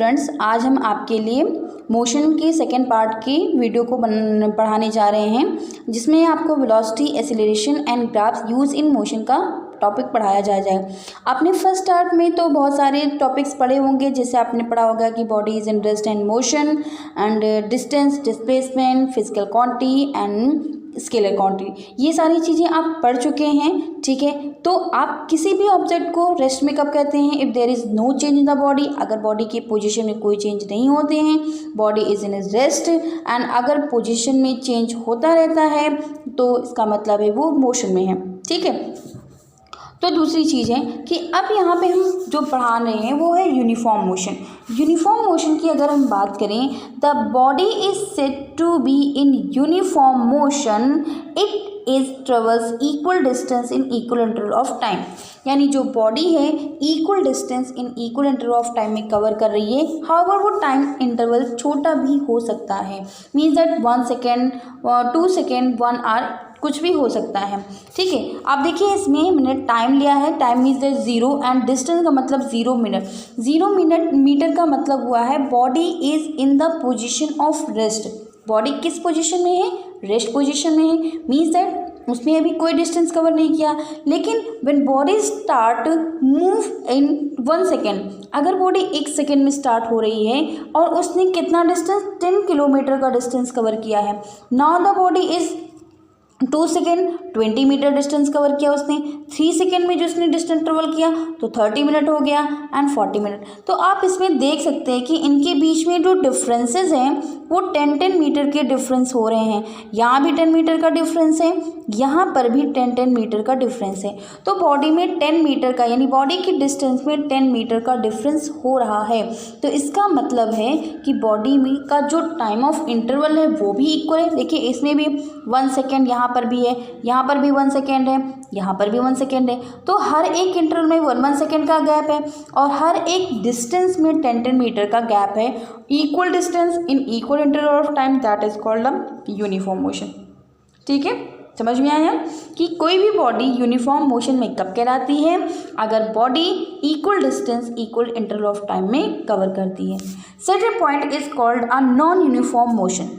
Students, आज हम आपके लिए मोशन के सेकेंड पार्ट की वीडियो को पढ़ाने जा रहे हैं, जिसमें आपको velocity, acceleration and graphs use in motion का टॉपिक पढ़ाया जाएगा। आपने फर्स्ट पार्ट में तो बहुत सारे टॉपिक्स पढ़े होंगे, जैसे आपने पढ़ा होगा कि body is in rest and motion and distance, displacement, physical quantity and scalar quantity. ये सारी चीज़ें आप पढ़ चुके हैं, ठीक है। तो आप किसी भी ऑब्जेक्ट को रेस्ट में कब कहते हैं? If there is no change in the body, अगर बॉडी की पोजीशन में कोई चेंज नहीं होते हैं, body is in rest. And अगर पोजीशन में चेंज होता रहता है तो इसका मतलब है वो मोशन में है, ठीक है। तो दूसरी चीज़ है कि अब यहाँ पे हम जो पढ़ा रहे हैं वो है यूनिफॉर्म मोशन। यूनिफॉर्म मोशन की अगर हम बात करें, the body is said to be in uniform motion it is travels equal distance in equal interval of time. यानी जो बॉडी है equal distance in equal interval of time में cover कर रही है। हाउएवर वो टाइम इंटरवल छोटा भी हो सकता है, means that 1 second, 2 second, 1 hour, कुछ भी हो सकता है, ठीक है। आप देखिए इसमें मैंने टाइम लिया है, time means that 0 and distance का मतलब 0 मिनट। 0 मिनट मीटर का मतलब हुआ है body is in the position of rest. Body किस पोजीशन में है? रेस्ट पोजीशन में है, मीन्स दैट उसने अभी कोई डिस्टेंस कवर नहीं किया। लेकिन when body start move in 1 second, अगर बॉडी 1 सेकेंड में स्टार्ट हो रही है और उसने कितना डिस्टेंस, 10 किलोमीटर का डिस्टेंस कवर किया है। Now the body is 2 second 20 metre distance cover किया उसने। 3 सेकेंड में जो उसने डिस्टेंस ट्रेवल किया तो 30 मिनट हो गया एंड 40 मिनट। तो आप इसमें देख सकते हैं कि इनके बीच में जो डिफरेंसेस हैं वो 10-10 मीटर के डिफरेंस हो रहे हैं। यहाँ भी 10 मीटर का डिफरेंस है, यहाँ पर भी 10-10 मीटर का डिफरेंस है। तो बॉडी में 10 मीटर का, यानी बॉडी की डिस्टेंस में 10 मीटर का डिफरेंस हो रहा है। तो इसका मतलब है कि बॉडी में का जो टाइम ऑफ इंटरवल है वो भी इक्वल है। देखिए इसमें भी 1 सेकेंड यहाँ पर भी है, यहाँ पर भी 1 सेकेंड है, यहाँ पर भी 1 सेकेंड है। तो हर एक इंटरवल में 1-1 सेकेंड का गैप है और हर एक डिस्टेंस में 10-10 मीटर का गैप है। Equal distance in equal interval of time, that is called a uniform motion, ठीक है। समझ में आया कि कोई भी बॉडी यूनिफॉर्म मोशन में कब कहलाती है? अगर body equal distance equal interval of time में कवर करती है। Second point is called a non uniform motion.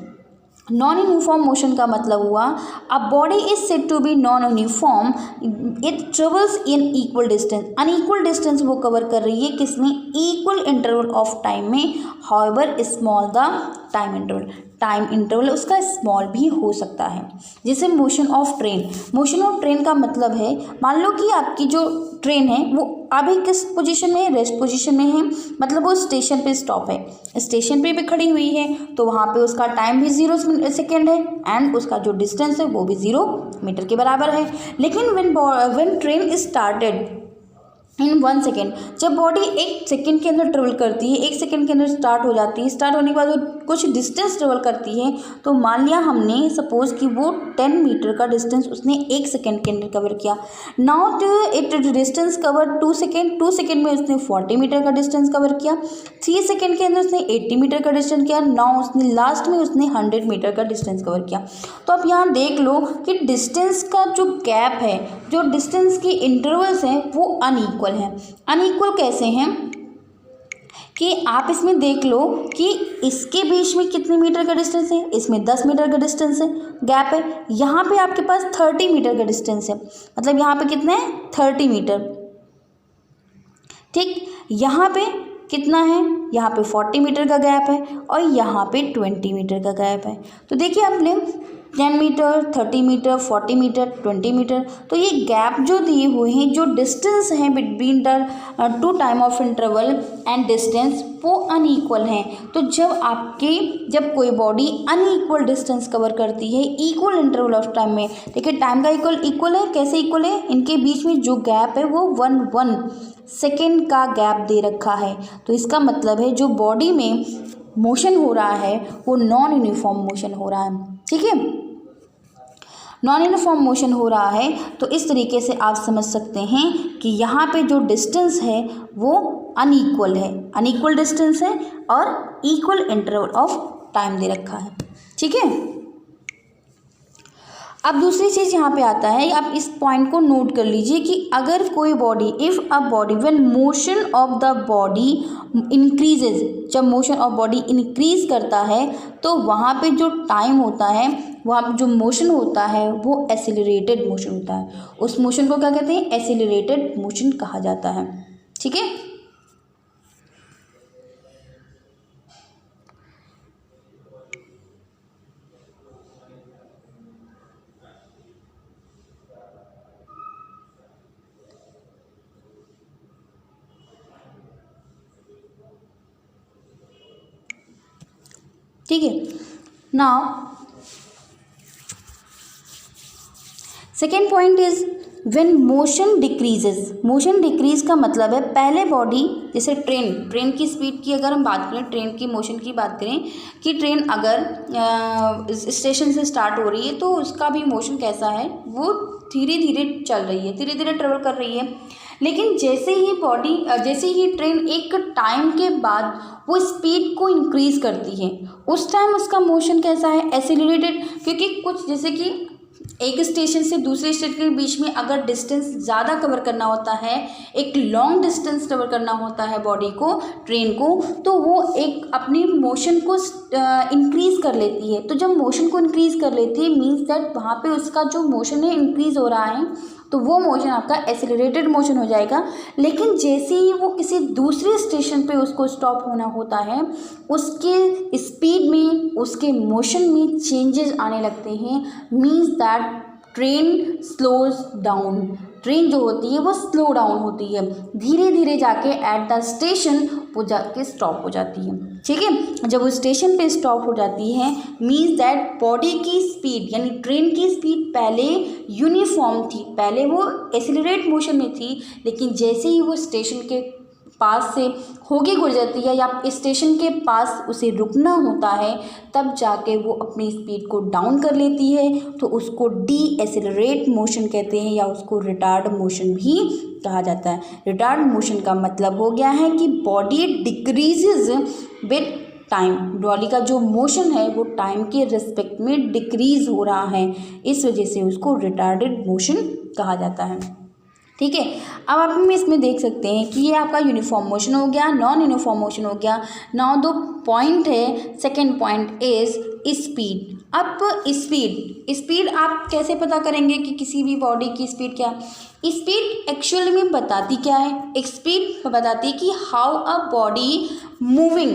Non uniform motion का मतलब हुआ a body is said to be non uniform, it travels in equal distance. Unequal distance वो cover कर रही है किसमें? इक्वल इंटरवल ऑफ टाइम में। However small the time interval, time interval उसका स्मॉल भी हो सकता है। जैसे motion of train. Motion of train का मतलब है, मान लो कि आपकी जो ट्रेन है वो अभी किस पोजीशन में है? रेस्ट पोजीशन में है, मतलब वो स्टेशन पे स्टॉप है, स्टेशन पे भी खड़ी हुई है। तो वहाँ पे उसका टाइम भी 0 सेकेंड है एंड उसका जो डिस्टेंस है वो भी 0 मीटर के बराबर है। लेकिन when train started in 1 second, जब बॉडी 1 सेकेंड के अंदर ट्रेवल करती है, 1 सेकेंड के अंदर स्टार्ट हो जाती है, स्टार्ट होने के बाद वो कुछ डिस्टेंस ट्रेवल करती है, तो मान लिया हमने सपोज कि वो 10 मीटर का डिस्टेंस उसने 1 सेकेंड के अंदर कवर किया। Now it distance cover 2 second, 2 second में उसने 40 मीटर का डिस्टेंस कवर किया। 3 सेकेंड के अंदर उसने 80 मीटर का डिस्टेंस किया। नाउ उसने लास्ट में उसने 100 मीटर का डिस्टेंस कवर किया। तो आप यहाँ देख लो कि डिस्टेंस का जो गैप है, जो डिस्टेंस की इंटरवल्स हैं वो अनइक्वल है। अनइक्वल कैसे हैं कि आप इसमें देख लो कि इसके बीच में कितने मीटर का डिस्टेंस है, इसमें 10 मीटर का डिस्टेंस है, गैप है। यहाँ पे आपके पास 30 मीटर का डिस्टेंस है, मतलब यहाँ पे कितने हैं? 30 मीटर, ठीक। यहाँ पे कितना है? यहाँ पे 40 मीटर का गैप है और यहाँ पे 20 मीटर का गैप है। तो देखिए आपने 10 मीटर, 30 मीटर, 40 मीटर, 20 मीटर, तो ये गैप जो दिए हुए हैं, जो डिस्टेंस हैं between the 2 time of interval and distance, वो अनइक्वल हैं। तो जब कोई बॉडी अनइक्वल डिस्टेंस कवर करती है इक्वल इंटरवल ऑफ टाइम में, देखिए टाइम का इक्वल है, कैसे इक्वल है? इनके बीच में जो गैप है वो 1 सेकेंड का गैप दे रखा है। तो इसका मतलब है जो बॉडी में मोशन हो रहा है वो नॉन यूनिफॉर्म मोशन हो रहा है, ठीक है। नॉन यूनिफॉर्म मोशन हो रहा है तो इस तरीके से आप समझ सकते हैं कि यहाँ पे जो डिस्टेंस है वो अनइक्वल है, अनइक्वल डिस्टेंस है और इक्वल इंटरवल ऑफ टाइम दे रखा है, ठीक है। अब दूसरी चीज़ यहाँ पे आता है, आप इस पॉइंट को नोट कर लीजिए कि अगर कोई body, if a body when motion of the body increases, जब मोशन ऑफ बॉडी इंक्रीज करता है तो वहाँ पे जो टाइम होता है, वहाँ पे जो मोशन होता है वो एसिलरेटेड मोशन होता है। उस मोशन को क्या कहते हैं? एसिलरेटेड मोशन कहा जाता है। ठीक है, ठीक है। Now second point is when motion decreases. Motion decrease का मतलब है पहले बॉडी, जैसे ट्रेन की स्पीड की अगर हम बात करें, ट्रेन की मोशन की बात करें कि ट्रेन अगर स्टेशन से स्टार्ट हो रही है तो उसका भी मोशन कैसा है, वो धीरे धीरे चल रही है, धीरे धीरे ट्रेवल कर रही है। लेकिन जैसे ही ट्रेन एक टाइम के बाद वो स्पीड को इंक्रीज़ करती है, उस टाइम उसका मोशन कैसा है? एसिलरेटेड। क्योंकि कुछ जैसे कि एक स्टेशन से दूसरे स्टेशन के बीच में अगर डिस्टेंस ज़्यादा कवर करना होता है, एक लॉन्ग डिस्टेंस कवर करना होता है बॉडी को, ट्रेन को, तो वो एक अपनी मोशन को इंक्रीज़ कर लेती है। तो जब मोशन को इंक्रीज़ कर लेती है मीन्स दैट वहाँ पे उसका जो मोशन है इंक्रीज़ हो रहा है, तो वो मोशन आपका एसिलरेटेड मोशन हो जाएगा। लेकिन जैसे ही वो किसी दूसरे स्टेशन पे उसको स्टॉप होना होता है, उसके स्पीड में, उसके मोशन में चेंजेस आने लगते हैं, means that train slows down. Train जो होती है वो स्लो डाउन होती है, धीरे धीरे जाके एट द स्टेशन वो जाके स्टॉप हो जाती है। ठीक है, जब वो स्टेशन पे स्टॉप हो जाती है मीन्स दैट बॉडी की स्पीड यानी ट्रेन की स्पीड पहले यूनिफॉर्म थी, पहले वो एसिलरेट मोशन में थी, लेकिन जैसे ही वो स्टेशन के पास से होके गुजरती है या स्टेशन के पास उसे रुकना होता है, तब जाके वो अपनी स्पीड को डाउन कर लेती है, तो उसको डी एसिलरेट मोशन कहते हैं या उसको रिटार्ड मोशन भी कहा जाता है। रिटार्ड मोशन का मतलब हो गया है कि body decreases with time, body का जो मोशन है वो टाइम के रिस्पेक्ट में डिक्रीज हो रहा है, इस वजह से उसको रिटार्डेड मोशन कहा जाता है। ठीक है, अब आप इसमें देख सकते हैं कि ये आपका यूनिफॉर्म मोशन हो गया, नॉन यूनिफॉर्म मोशन हो गया। नाउ दो पॉइंट है, सेकेंड पॉइंट इज स्पीड। अब स्पीड आप कैसे पता करेंगे कि किसी भी बॉडी की स्पीड क्या है? स्पीड एक्चुअली में बताती क्या है? स्पीड बताती है कि हाउ अ बॉडी मूविंग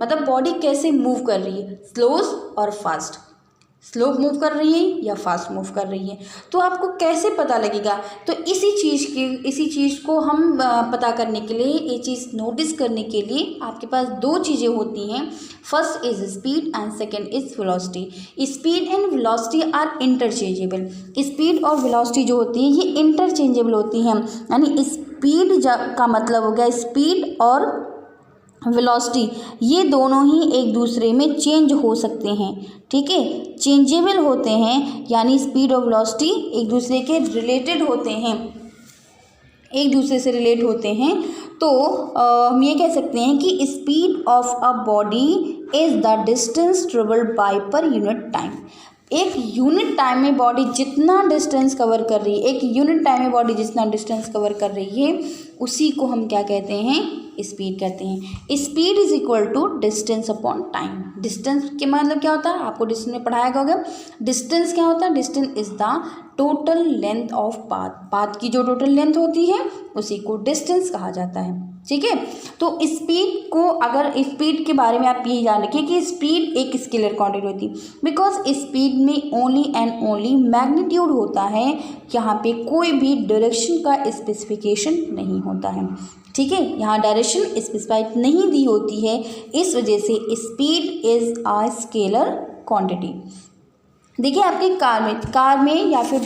मतलब बॉडी कैसे मूव कर रही है, स्लोज और फास्ट, स्लो मूव कर रही है या फास्ट मूव कर रही है, तो आपको कैसे पता लगेगा? तो इसी चीज़ को हम पता करने के लिए, ये चीज़ नोटिस करने के लिए आपके पास दो चीज़ें होती हैं। First is speed and second is velocity. Speed and velocity are interchangeable. Speed और वेलोसिटी जो होती है ये इंटरचेंजेबल होती हैं, यानी स्पीड का मतलब हो गया स्पीड और वेलोसिटी, ये दोनों ही एक दूसरे में चेंज हो सकते हैं। ठीक है, चेंजेबल होते हैं, यानी स्पीड और वेलोसिटी एक दूसरे के रिलेटेड होते हैं, एक दूसरे से रिलेट होते हैं। तो हम ये कह सकते हैं कि speed of a body is the distance travelled bye per unit time. एक यूनिट टाइम में बॉडी जितना डिस्टेंस कवर कर रही है, एक यूनिट टाइम में बॉडी जितना डिस्टेंस कवर कर रही है, उसी को हम क्या कहते हैं? स्पीड कहते हैं। Speed is equal to distance upon time. Distance के मतलब क्या होता है? आपको डिस्टेंस में पढ़ाया गया होगा। डिस्टेंस क्या होता है? Distance is the total length of path की जो टोटल लेंथ होती है उसी को डिस्टेंस कहा जाता है। ठीक है, तो स्पीड को, अगर स्पीड के बारे में आप ये जान रखिए कि स्पीड एक स्केलर क्वांटिटी होती है, बिकॉज स्पीड में ओनली एंड ओनली मैग्नीट्यूड होता है, यहाँ पे कोई भी डायरेक्शन का स्पेसिफिकेशन नहीं होता है। ठीक है, यहाँ डायरेक्शन स्पेसिफाइड नहीं दी होती है, इस वजह से speed is a scalar quantity. देखिए आपकी कार में या फिर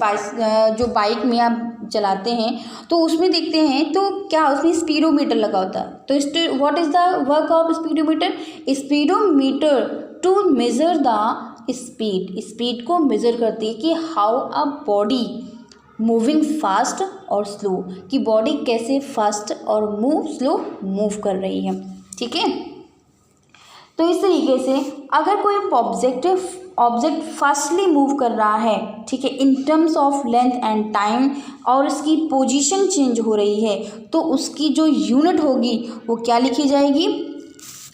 जो बाइक में आप चलाते हैं तो उसमें देखते हैं तो क्या उसमें स्पीडोमीटर लगा होता है। तो what is the work of speedometer? Speedometer to measure the speed को मेज़र करती है कि how a body moving fast और स्लो, कि बॉडी कैसे फास्ट और स्लो मूव कर रही है। ठीक है, तो इस तरीके से अगर कोई ऑब्जेक्ट फास्टली मूव कर रहा है, ठीक है, in terms of length and time, और उसकी पोजीशन चेंज हो रही है, तो उसकी जो यूनिट होगी वो क्या लिखी जाएगी,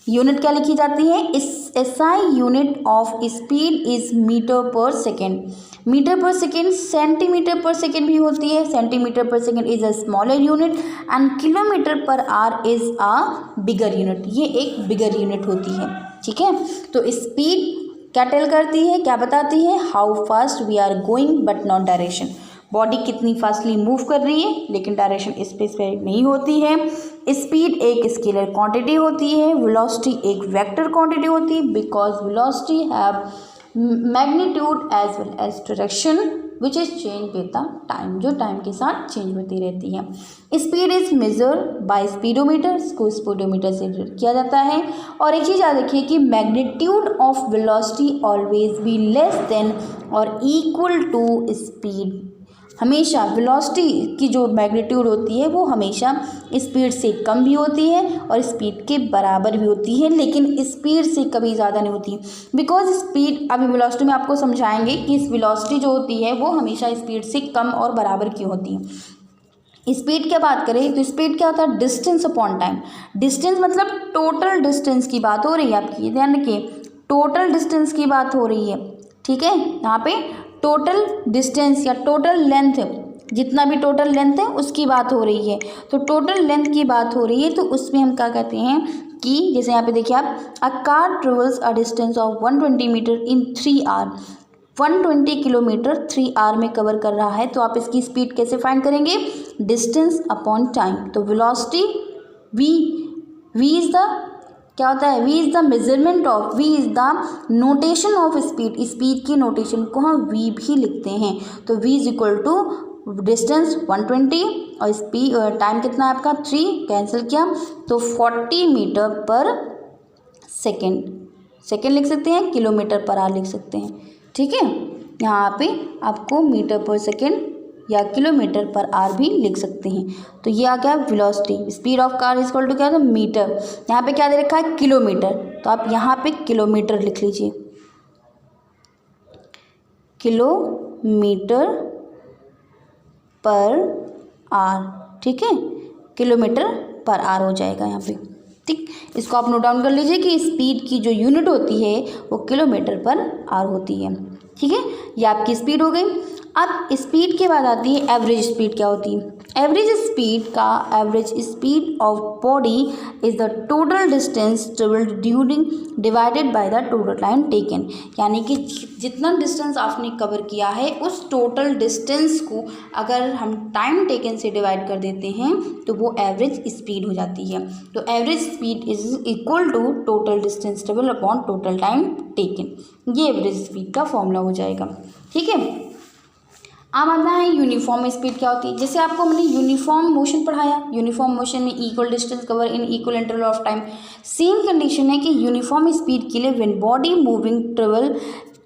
यूनिट क्या लिखी जाती है, इस SI unit of speed is metre per second. Metre per second centimetre per second भी होती है, centimetre per second is a smaller unit and kilometre per hour is a bigger unit, ये एक बिगर यूनिट होती है, ठीक है। तो स्पीड क्या टेल करती है, क्या बताती है, how fast we are going but not direction, बॉडी कितनी फास्टली मूव कर रही है लेकिन डायरेक्शन स्पेसिफाई नहीं होती है। स्पीड एक स्केलर क्वांटिटी होती है, वेलोसिटी एक वेक्टर क्वांटिटी होती है, because velocity have magnitude as well as direction which is change with the time, जो टाइम के साथ चेंज होती रहती है। Speed is measure by speedometer, इसको स्पीडोमीटर से किया जाता है। और एक चीज़ याद रखिए कि magnitude of velocity always be less than और इक्वल टू स्पीड, हमेशा वेलोसिटी की जो मैग्नीट्यूड होती है वो हमेशा स्पीड से कम भी होती है और स्पीड के बराबर भी होती है, लेकिन स्पीड से कभी ज़्यादा नहीं होती, बिकॉज स्पीड, अभी वेलोसिटी में आपको समझाएंगे कि इस वेलोसिटी जो होती है वो हमेशा स्पीड से कम और बराबर क्यों होती है। स्पीड की बात करें तो स्पीड क्या होता है, डिस्टेंस अपॉन टाइम। डिस्टेंस मतलब टोटल डिस्टेंस की बात हो रही है आपकी, ध्यान रखिए, टोटल डिस्टेंस की बात हो रही है, ठीक है। यहाँ पे टोटल डिस्टेंस या टोटल लेंथ, जितना भी टोटल लेंथ है उसकी बात हो रही है, तो टोटल लेंथ की बात हो रही है, तो उसमें हम क्या कहते हैं कि जैसे यहाँ पे देखिए आप, a car travels a distance of 120 metre in 3 hour, 120 kilometre 3 hour में कवर कर रहा है, तो आप इसकी स्पीड कैसे फाइंड करेंगे, डिस्टेंस अपॉन टाइम। तो वेलोसिटी वी इज द क्या होता है, V is the measurement of, V is the notation of speed, speed की नोटेशन को हम वी भी लिखते हैं, तो V is equal to distance 120 और स्पीड टाइम कितना है आपका 3, कैंसिल किया तो 40 मीटर पर सेकेंड, सेकेंड लिख सकते हैं, किलोमीटर पर आवर लिख सकते हैं, ठीक है। यहाँ पे आपको मीटर पर सेकेंड या किलोमीटर पर आवर भी लिख सकते हैं। तो ये आ गया velocity, speed of car is equal to क्या है, मीटर, यहाँ पे क्या दे रखा है, किलोमीटर, तो आप यहाँ पे किलोमीटर लिख लीजिए, किलोमीटर पर आवर, ठीक है, किलोमीटर पर आवर हो जाएगा यहाँ पे, ठीक। इसको आप नोट डाउन कर लीजिए कि स्पीड की जो यूनिट होती है वो किलोमीटर पर आवर होती है, ठीक है। ये आपकी स्पीड हो गई। अब स्पीड के बाद आती है एवरेज स्पीड, क्या होती है, एवरेज स्पीड का average speed of body is the total distance travelled during divided by the total time taken, यानी कि जितना डिस्टेंस आपने कवर किया है उस टोटल डिस्टेंस को अगर हम टाइम टेकन से डिवाइड कर देते हैं तो वो एवरेज स्पीड हो जाती है। तो average speed is equal to total distance travel upon total time taken, ये एवरेज स्पीड का फॉर्मूला हो जाएगा, ठीक है। अब आता है यूनिफॉर्म स्पीड, क्या होती है, जैसे आपको हमने यूनिफॉर्म मोशन पढ़ाया, यूनिफॉर्म मोशन में equal distance cover in equal interval of time, same condition है कि यूनिफॉर्म स्पीड के लिए when body moving travel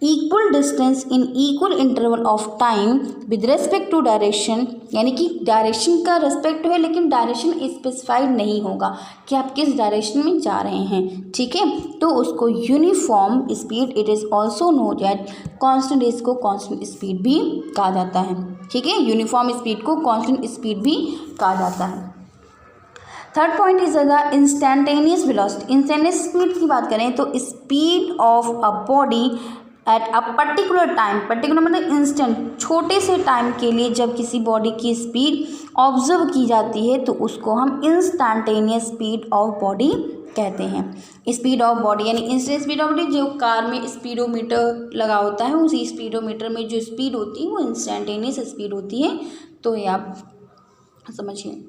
equal distance in equal interval of time with respect to direction, यानी कि direction का respect है लेकिन डायरेक्शन स्पेसिफाइड नहीं होगा कि आप किस डायरेक्शन में जा रहे हैं, ठीक है, तो उसको uniform speed, it is also known at constant, इसको कांस्टेंट स्पीड भी कहा जाता है, ठीक है, यूनिफॉर्म स्पीड को कांस्टेंट स्पीड भी कहा जाता है। Third point is the instantaneous velocity. Instantaneous speed की बात करें तो speed of a body at a particular time, particular मतलब इंस्टेंट, छोटे से टाइम के लिए जब किसी बॉडी की स्पीड ऑब्जर्व की जाती है तो उसको हम इंस्टेंटेनियस स्पीड ऑफ बॉडी कहते हैं। स्पीड ऑफ बॉडी यानी इंस्टेंट स्पीड ऑफ बॉडी, जो कार में स्पीडोमीटर लगा होता है उसी स्पीडोमीटर में जो स्पीड होती है वो इंस्टेंटेनियस स्पीड होती है, तो ये आप समझिए।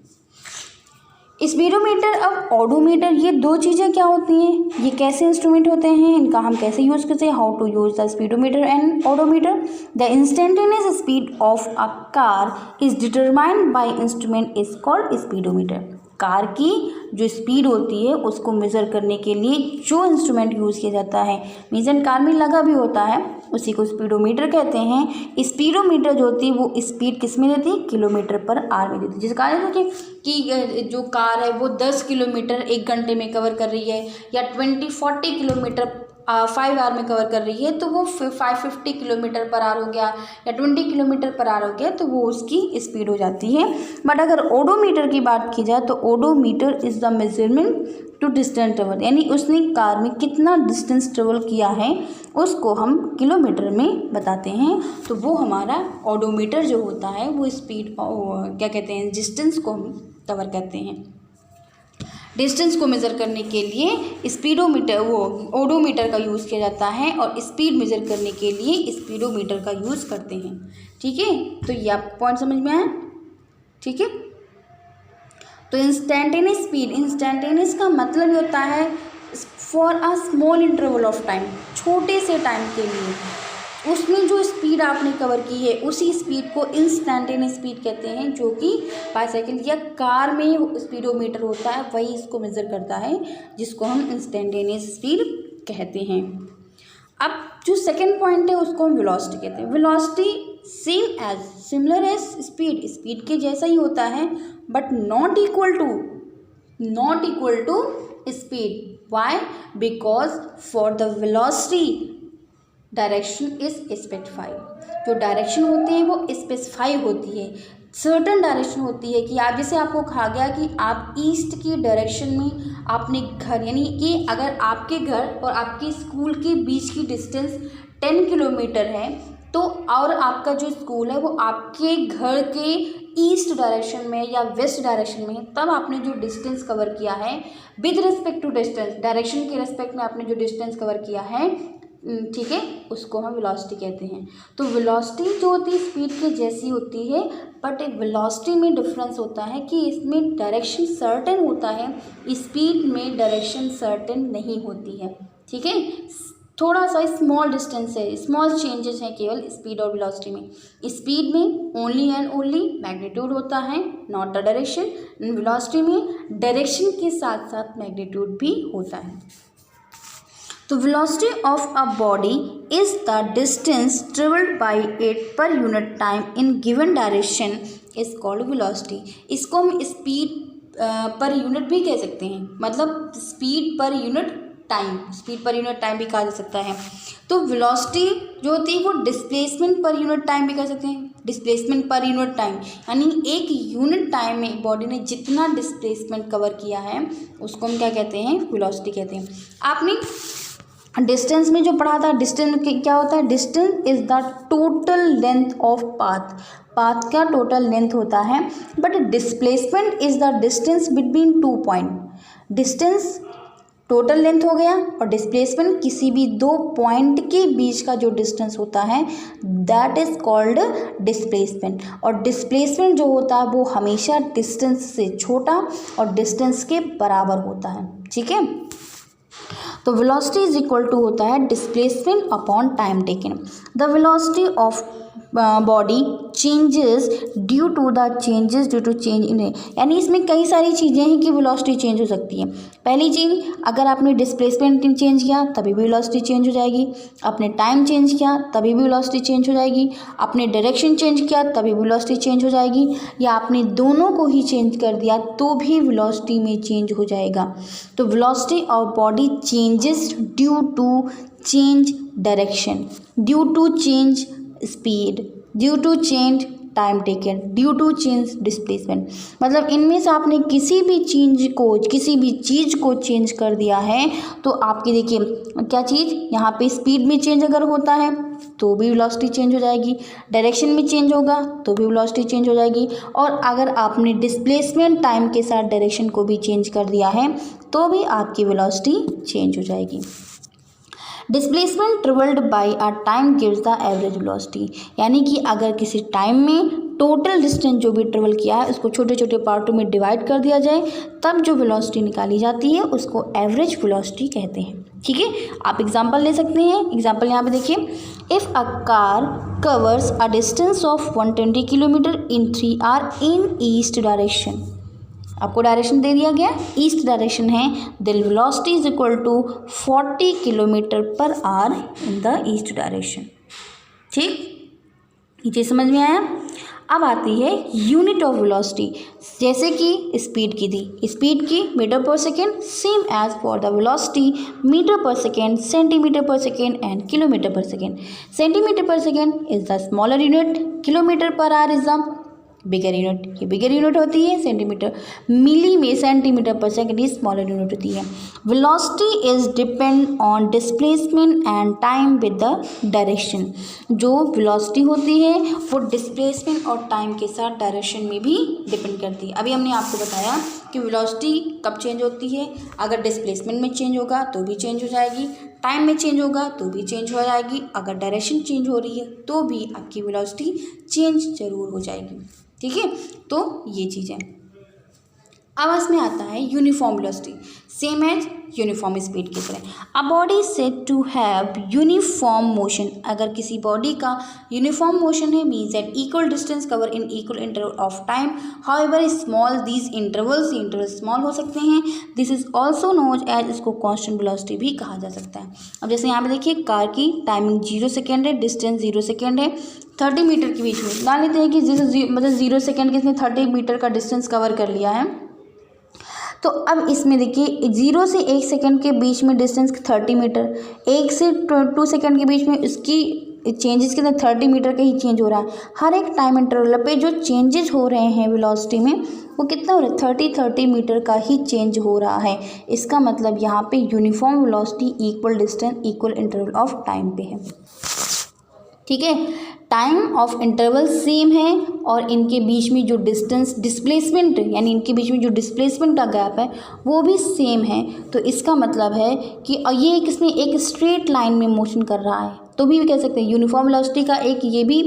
स्पीडोमीटर अब ऑडोमीटर, ये दो चीज़ें क्या होती हैं, ये कैसे इंस्ट्रूमेंट होते हैं, इनका हम कैसे यूज़ करते हैं, how to use the speedometer and odometer. The instantaneous speed of a car is determined by instrument is called speedometer. Car की जो स्पीड होती है उसको मेज़र करने के लिए जो इंस्ट्रूमेंट यूज़ किया जाता है, मेजर कार में लगा भी होता है, उसी को स्पीडोमीटर कहते हैं। स्पीडोमीटर जो होती है वो स्पीड किस में देती है, किलोमीटर पर आवर में देती है। जैसे कहा जाता है कि जो कार है वो 10 किलोमीटर 1 घंटे में कवर कर रही है या 20-40 किलोमीटर 5 आवर में कवर कर रही है तो वो 550 किलोमीटर पर आवर हो गया या 20 किलोमीटर पर आवर हो गया तो वो उसकी स्पीड हो जाती है। बट अगर ओडोमीटर की बात की जाए तो odometer is the measurement to distance travel, यानी उसने कार में कितना डिस्टेंस ट्रेवल किया है उसको हम किलोमीटर में बताते हैं। तो वो हमारा ओडोमीटर जो होता है वो स्पीड क्या कहते हैं, डिस्टेंस को हम कवर करते हैं। डिस्टेंस को मेज़र करने के लिए स्पीडोमीटर ओडोमीटर का यूज़ किया जाता है और स्पीड मेज़र करने के लिए स्पीडोमीटर का यूज़ करते हैं। ठीक है, तो ये आप पॉइंट समझ में आया। ठीक है, तो इंस्टेंटेनियस स्पीड, इंस्टेंटेनियस का मतलब ये होता है for a small interval of time, छोटे से टाइम के लिए उसमें जो स्पीड आपने कवर की है उसी स्पीड को इंस्टेंटेनियस स्पीड कहते हैं, जो कि बाईसाइकिल या कार में स्पीडोमीटर होता है वही इसको मेज़र करता है, जिसको हम इंस्टेंटेनियस स्पीड कहते हैं। अब जो सेकंड पॉइंट है उसको हम वेलोसिटी कहते हैं। Velocity same as similar as speed, speed के जैसा ही होता है but not equal to speed. Why? Because for the velocity direction is specified, जो डायरेक्शन होती है वो स्पेसिफाई होती है, सर्टन डायरेक्शन होती है कि आप जैसे आपको कहा गया कि आप ईस्ट की डायरेक्शन में आपने घर, यानी कि अगर आपके घर और आपके स्कूल के बीच की डिस्टेंस 10 किलोमीटर है तो और आपका जो स्कूल है वो आपके घर के ईस्ट डायरेक्शन में या वेस्ट डायरेक्शन में है, तब आपने जो डिस्टेंस कवर किया है with respect to distance, direction के रिस्पेक्ट में आपने जो डिस्टेंस कवर किया है, ठीक है, उसको हम वेलोसिटी कहते हैं। तो वेलोसिटी जो होती है स्पीड के जैसी होती है बट वेलोसिटी में डिफरेंस होता है कि इसमें डायरेक्शन सर्टेन होता है, स्पीड में डायरेक्शन सर्टेन नहीं होती है। ठीक है, थोड़ा सा स्मॉल डिस्टेंस है, स्मॉल चेंजेस हैं केवल स्पीड और वेलोसिटी में। स्पीड में ओनली एंड ओनली मैग्नीट्यूड होता है, नॉट द डायरेक्शन। वेलोसिटी में डायरेक्शन के साथ साथ मैग्नीट्यूड भी होता है। तो velocity of a body is the distance traveled by it per unit time in given direction is called velocity। इसको हम स्पीड पर यूनिट भी कह सकते हैं, मतलब स्पीड पर यूनिट टाइम भी कहा जा सकता है। तो वेलोसिटी जो होती है वो डिस्प्लेसमेंट पर यूनिट टाइम भी कह सकते हैं। डिस्प्लेसमेंट पर यूनिट टाइम यानी एक यूनिट टाइम में बॉडी ने जितना डिस्प्लेसमेंट कवर किया है उसको हम क्या कहते हैं, वेलोसिटी कहते हैं। आपने डिस्टेंस में जो पढ़ा था, डिस्टेंस क्या होता है, distance is the total length of path का टोटल लेंथ होता है, but displacement is the distance between 2 point. Distance total length हो गया और डिस्प्लेसमेंट किसी भी 2 पॉइंट के बीच का जो डिस्टेंस होता है दैट इज कॉल्ड डिस्प्लेसमेंट। और डिस्प्लेसमेंट जो होता है वो हमेशा डिस्टेंस से छोटा और डिस्टेंस के बराबर होता है। ठीक है, तो वेलोसिटी इज इक्वल टू होता है displacement upon time taken. The velocity of body changes due to change in, यानी इसमें कई सारी चीज़ें हैं कि वेलोसिटी चेंज हो सकती है। पहली चीज़, अगर आपने डिस्प्लेसमेंट चेंज किया तभी भी वेलोसिटी चेंज हो जाएगी, आपने टाइम चेंज किया तभी भी वेलोसिटी चेंज हो जाएगी, आपने डायरेक्शन चेंज किया तभी भी वेलोसिटी चेंज हो जाएगी, या आपने दोनों को ही चेंज कर दिया तो भी वेलोसिटी में चेंज हो जाएगा। तो velocity of body changes due to change direction, due to change speed, due to change time taken, due to change displacement. मतलब इनमें से आपने किसी भी चीज़ को चेंज कर दिया है तो आपकी देखिए क्या चीज़, यहाँ पे स्पीड में चेंज अगर होता है तो भी वेलोसिटी चेंज हो जाएगी, डायरेक्शन में चेंज होगा तो भी वेलोसिटी चेंज हो जाएगी, और अगर आपने डिस्प्लेसमेंट टाइम के साथ डायरेक्शन को भी चेंज कर दिया है तो भी आपकी वेलोसिटी चेंज हो जाएगी। Displacement travelled by a time gives the average velocity, यानी कि अगर किसी टाइम में टोटल डिस्टेंस जो भी ट्रेवल किया है उसको छोटे छोटे पार्टों में डिवाइड कर दिया जाए तब जो वेलोसिटी निकाली जाती है उसको एवरेज वेलोसिटी कहते हैं। ठीक है, आप एग्जांपल ले सकते हैं। एग्जांपल यहाँ पे देखिए, if a car covers a distance of 120 kilometre in 3 hour in east direction, आपको डायरेक्शन दे दिया गया ईस्ट डायरेक्शन है, the velocity is equal to 40 kilometre per hour in the east direction. ठीक, ये चीज़ समझ में आया। अब आती है यूनिट ऑफ वेलोसिटी, जैसे कि स्पीड की थी, स्पीड की metre per second, same as for the velocity metre per second, centimetre per second and kilometre per second. Centimetre per second is the smaller unit, kilometre per hour is the bigger unit, ये bigger unit होती है centimetre, मिली में centimetre per second ये smaller unit होती है। Velocity is depend on displacement and time with the direction, जो velocity होती है वो डिस्प्लेसमेंट और टाइम के साथ डायरेक्शन में भी डिपेंड करती है। अभी हमने आपको बताया कि वेलोसिटी कब चेंज होती है, अगर डिस्प्लेसमेंट में चेंज होगा तो भी चेंज हो जाएगी, टाइम में चेंज होगा तो भी चेंज हो जाएगी, अगर डायरेक्शन चेंज हो रही है तो भी आपकी वेलोसिटी चेंज जरूर हो जाएगी। ठीक है, तो ये चीज़ है। अब इसमें आता है uniform velocity, same as uniform speed की तरह। A body said to have uniform motion, अगर किसी बॉडी का यूनिफॉर्म मोशन है means that equal distance cover in equal interval of time, however small these intervals, interval small हो सकते हैं, this is also known as, इसको constant velocity भी कहा जा सकता है। अब जैसे यहाँ पे देखिए कार की टाइमिंग 0 सेकेंड है, डिस्टेंस 0 सेकेंड है, 30 मीटर के बीच में मान लेते हैं कि जैसे मतलब 0 सेकेंड के इसने 30 मीटर का डिस्टेंस कवर कर लिया है। तो अब इसमें देखिए 0 से 1 सेकेंड के बीच में डिस्टेंस 30 मीटर, 1 से 2 सेकेंड के बीच में इसकी चेंजेस के 30 मीटर का ही चेंज हो रहा है। हर एक टाइम इंटरवल पे जो चेंजेस हो रहे हैं वेलोसिटी में वो कितना हो रहा है, 30 मीटर का ही चेंज हो रहा है। इसका मतलब यहाँ पे uniform velocity equal distance equal interval of time पे है। ठीक है, टाइम ऑफ इंटरवल सेम है और इनके बीच में जो डिस्टेंस डिस्प्लेसमेंट यानी इनके बीच में जो डिस्प्लेसमेंट का गैप है वो भी सेम है। तो इसका मतलब है कि ये किसने एक स्ट्रेट लाइन में मोशन कर रहा है, तो भी कह सकते हैं यूनिफॉर्म वेलोसिटी का एक ये भी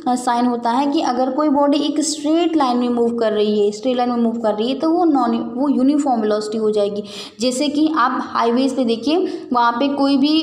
साइन होता है कि अगर कोई बॉडी एक स्ट्रेट लाइन में मूव कर रही है, स्ट्रेट लाइन में मूव कर रही है तो वो यूनिफॉर्म वेलोसिटी हो जाएगी। जैसे कि आप हाईवेज पे देखिए, वहाँ पे कोई भी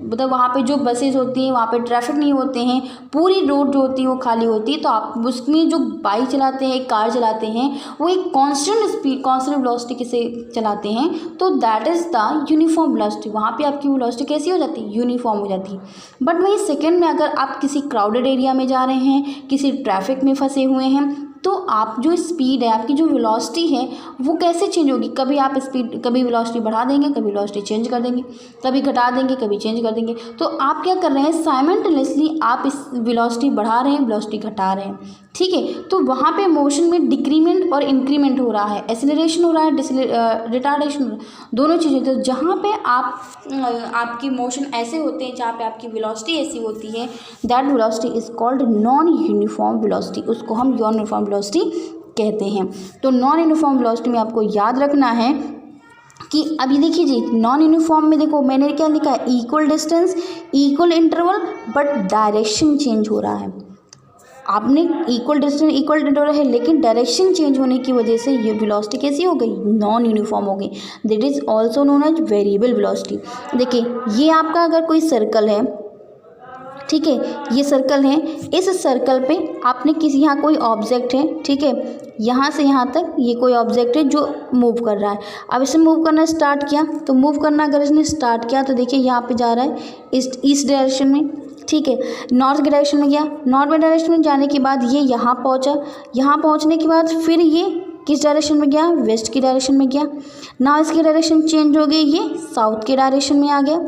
मतलब वहाँ पे जो बसेस होती हैं वहाँ पे ट्रैफिक नहीं होते हैं, पूरी रोड जो होती है वो खाली होती है, तो आप उसमें जो बाइक चलाते हैं, एक कार चलाते हैं, वो एक कांस्टेंट स्पीड कांस्टेंट वेलोसिटी से चलाते हैं, तो that is the uniform velocity. वहाँ पे आपकी वेलोसिटी कैसी हो जाती है, यूनिफॉर्म हो जाती है। बट वहीं सेकेंड में अगर आप किसी क्राउडेड एरिया में जा रहे हैं, किसी ट्रैफिक में फंसे हुए हैं, तो आप जो स्पीड है, आपकी जो वेलोसिटी है वो कैसे चेंज होगी, कभी आप स्पीड कभी वेलोसिटी बढ़ा देंगे, कभी वेलोसिटी चेंज कर देंगे, कभी घटा देंगे, कभी चेंज कर देंगे। तो आप क्या कर रहे हैं, साइमल्टेनियसली आप इस वेलोसिटी बढ़ा रहे हैं, वेलोसिटी घटा रहे हैं। ठीक है, तो वहाँ पे मोशन में डिक्रीमेंट और इंक्रीमेंट हो रहा है, एक्सेलरेशन हो रहा है, रिटार्डेशन हो रहा है, दोनों चीज़ें। तो जहाँ पे आपकी मोशन ऐसे होते हैं जहाँ पे आपकी वेलोसिटी ऐसी होती है, that velocity is called non uniform velocity, उसको हम नॉन यूनिफॉर्म वेलोसिटी कहते हैं। तो नॉन यूनिफॉर्म वेलोसिटी में आपको याद रखना है कि अभी देखिए जी, नॉन यूनिफॉर्म में देखो मैंने क्या लिखा है, equal distance equal interval but direction change हो रहा है। आपने इक्वल डिस्टेंस इक्वल इंटरवल है लेकिन डायरेक्शन चेंज होने की वजह से ये वेलोसिटी कैसी हो गई, नॉन यूनिफॉर्म हो गई। That is also known as variable velocity. देखिए ये आपका अगर कोई सर्कल है, ठीक है, ये सर्कल है, इस सर्कल पे आपने किसी यहाँ कोई ऑब्जेक्ट है, ठीक है, यहाँ से यहाँ तक ये कोई ऑब्जेक्ट है जो मूव कर रहा है। अब इसे मूव करना स्टार्ट किया, तो मूव करना अगर इसने स्टार्ट किया तो देखिए यहाँ पे जा रहा है ईस्ट डायरेक्शन में, ठीक है, नॉर्थ के डायरेक्शन में गया, नॉर्थ में डायरेक्शन में जाने के बाद ये यहाँ पहुँचा, यहाँ पहुँचने के बाद फिर ये किस डायरेक्शन में गया, वेस्ट की डायरेक्शन में गया। ना इसकी डायरेक्शन चेंज हो गई, ये साउथ के डायरेक्शन में आ गया,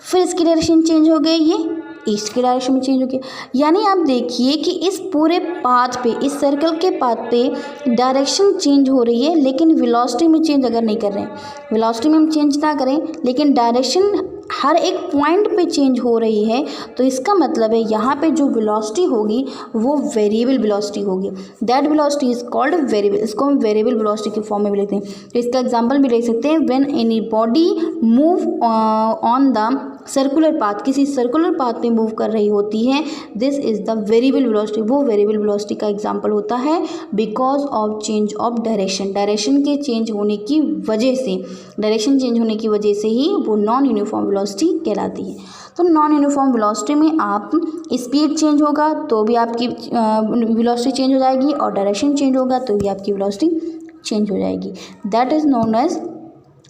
फिर इसकी डायरेक्शन चेंज हो गई, ये ईस्ट की डायरेक्शन में चेंज हो गया। यानी आप देखिए कि इस पूरे पाथ पे, इस सर्कल के पाथ पे डायरेक्शन चेंज हो रही है लेकिन वेलोसिटी में चेंज अगर नहीं कर रहे हैं, वेलोसिटी में हम चेंज ना करें लेकिन डायरेक्शन हर एक पॉइंट पे चेंज हो रही है, तो इसका मतलब है यहाँ पे जो वेलोसिटी होगी वो वेरिएबल वेलोसिटी होगी। That velocity is called variable, इसको हम वेरिएबल वेलोसिटी के फॉर्म में भी लेते हैं। तो इसका एग्जांपल भी ले सकते हैं, when any body move on the circular path, किसी सर्कुलर पाथ में मूव कर रही होती है, this is the variable velocity, वो वेरिएबल वेलोसिटी का एग्जांपल होता है because of change of direction, direction के चेंज होने की वजह से, डायरेक्शन चेंज होने की वजह से ही वो नॉन यूनिफॉर्म वेलोसिटी कहलाती है। तो नॉन यूनिफॉर्म वेलोसिटी में आप स्पीड चेंज होगा तो भी आपकी वेलोसिटी चेंज हो जाएगी और डायरेक्शन चेंज होगा तो भी आपकी वेलोसिटी चेंज हो जाएगी। That is known as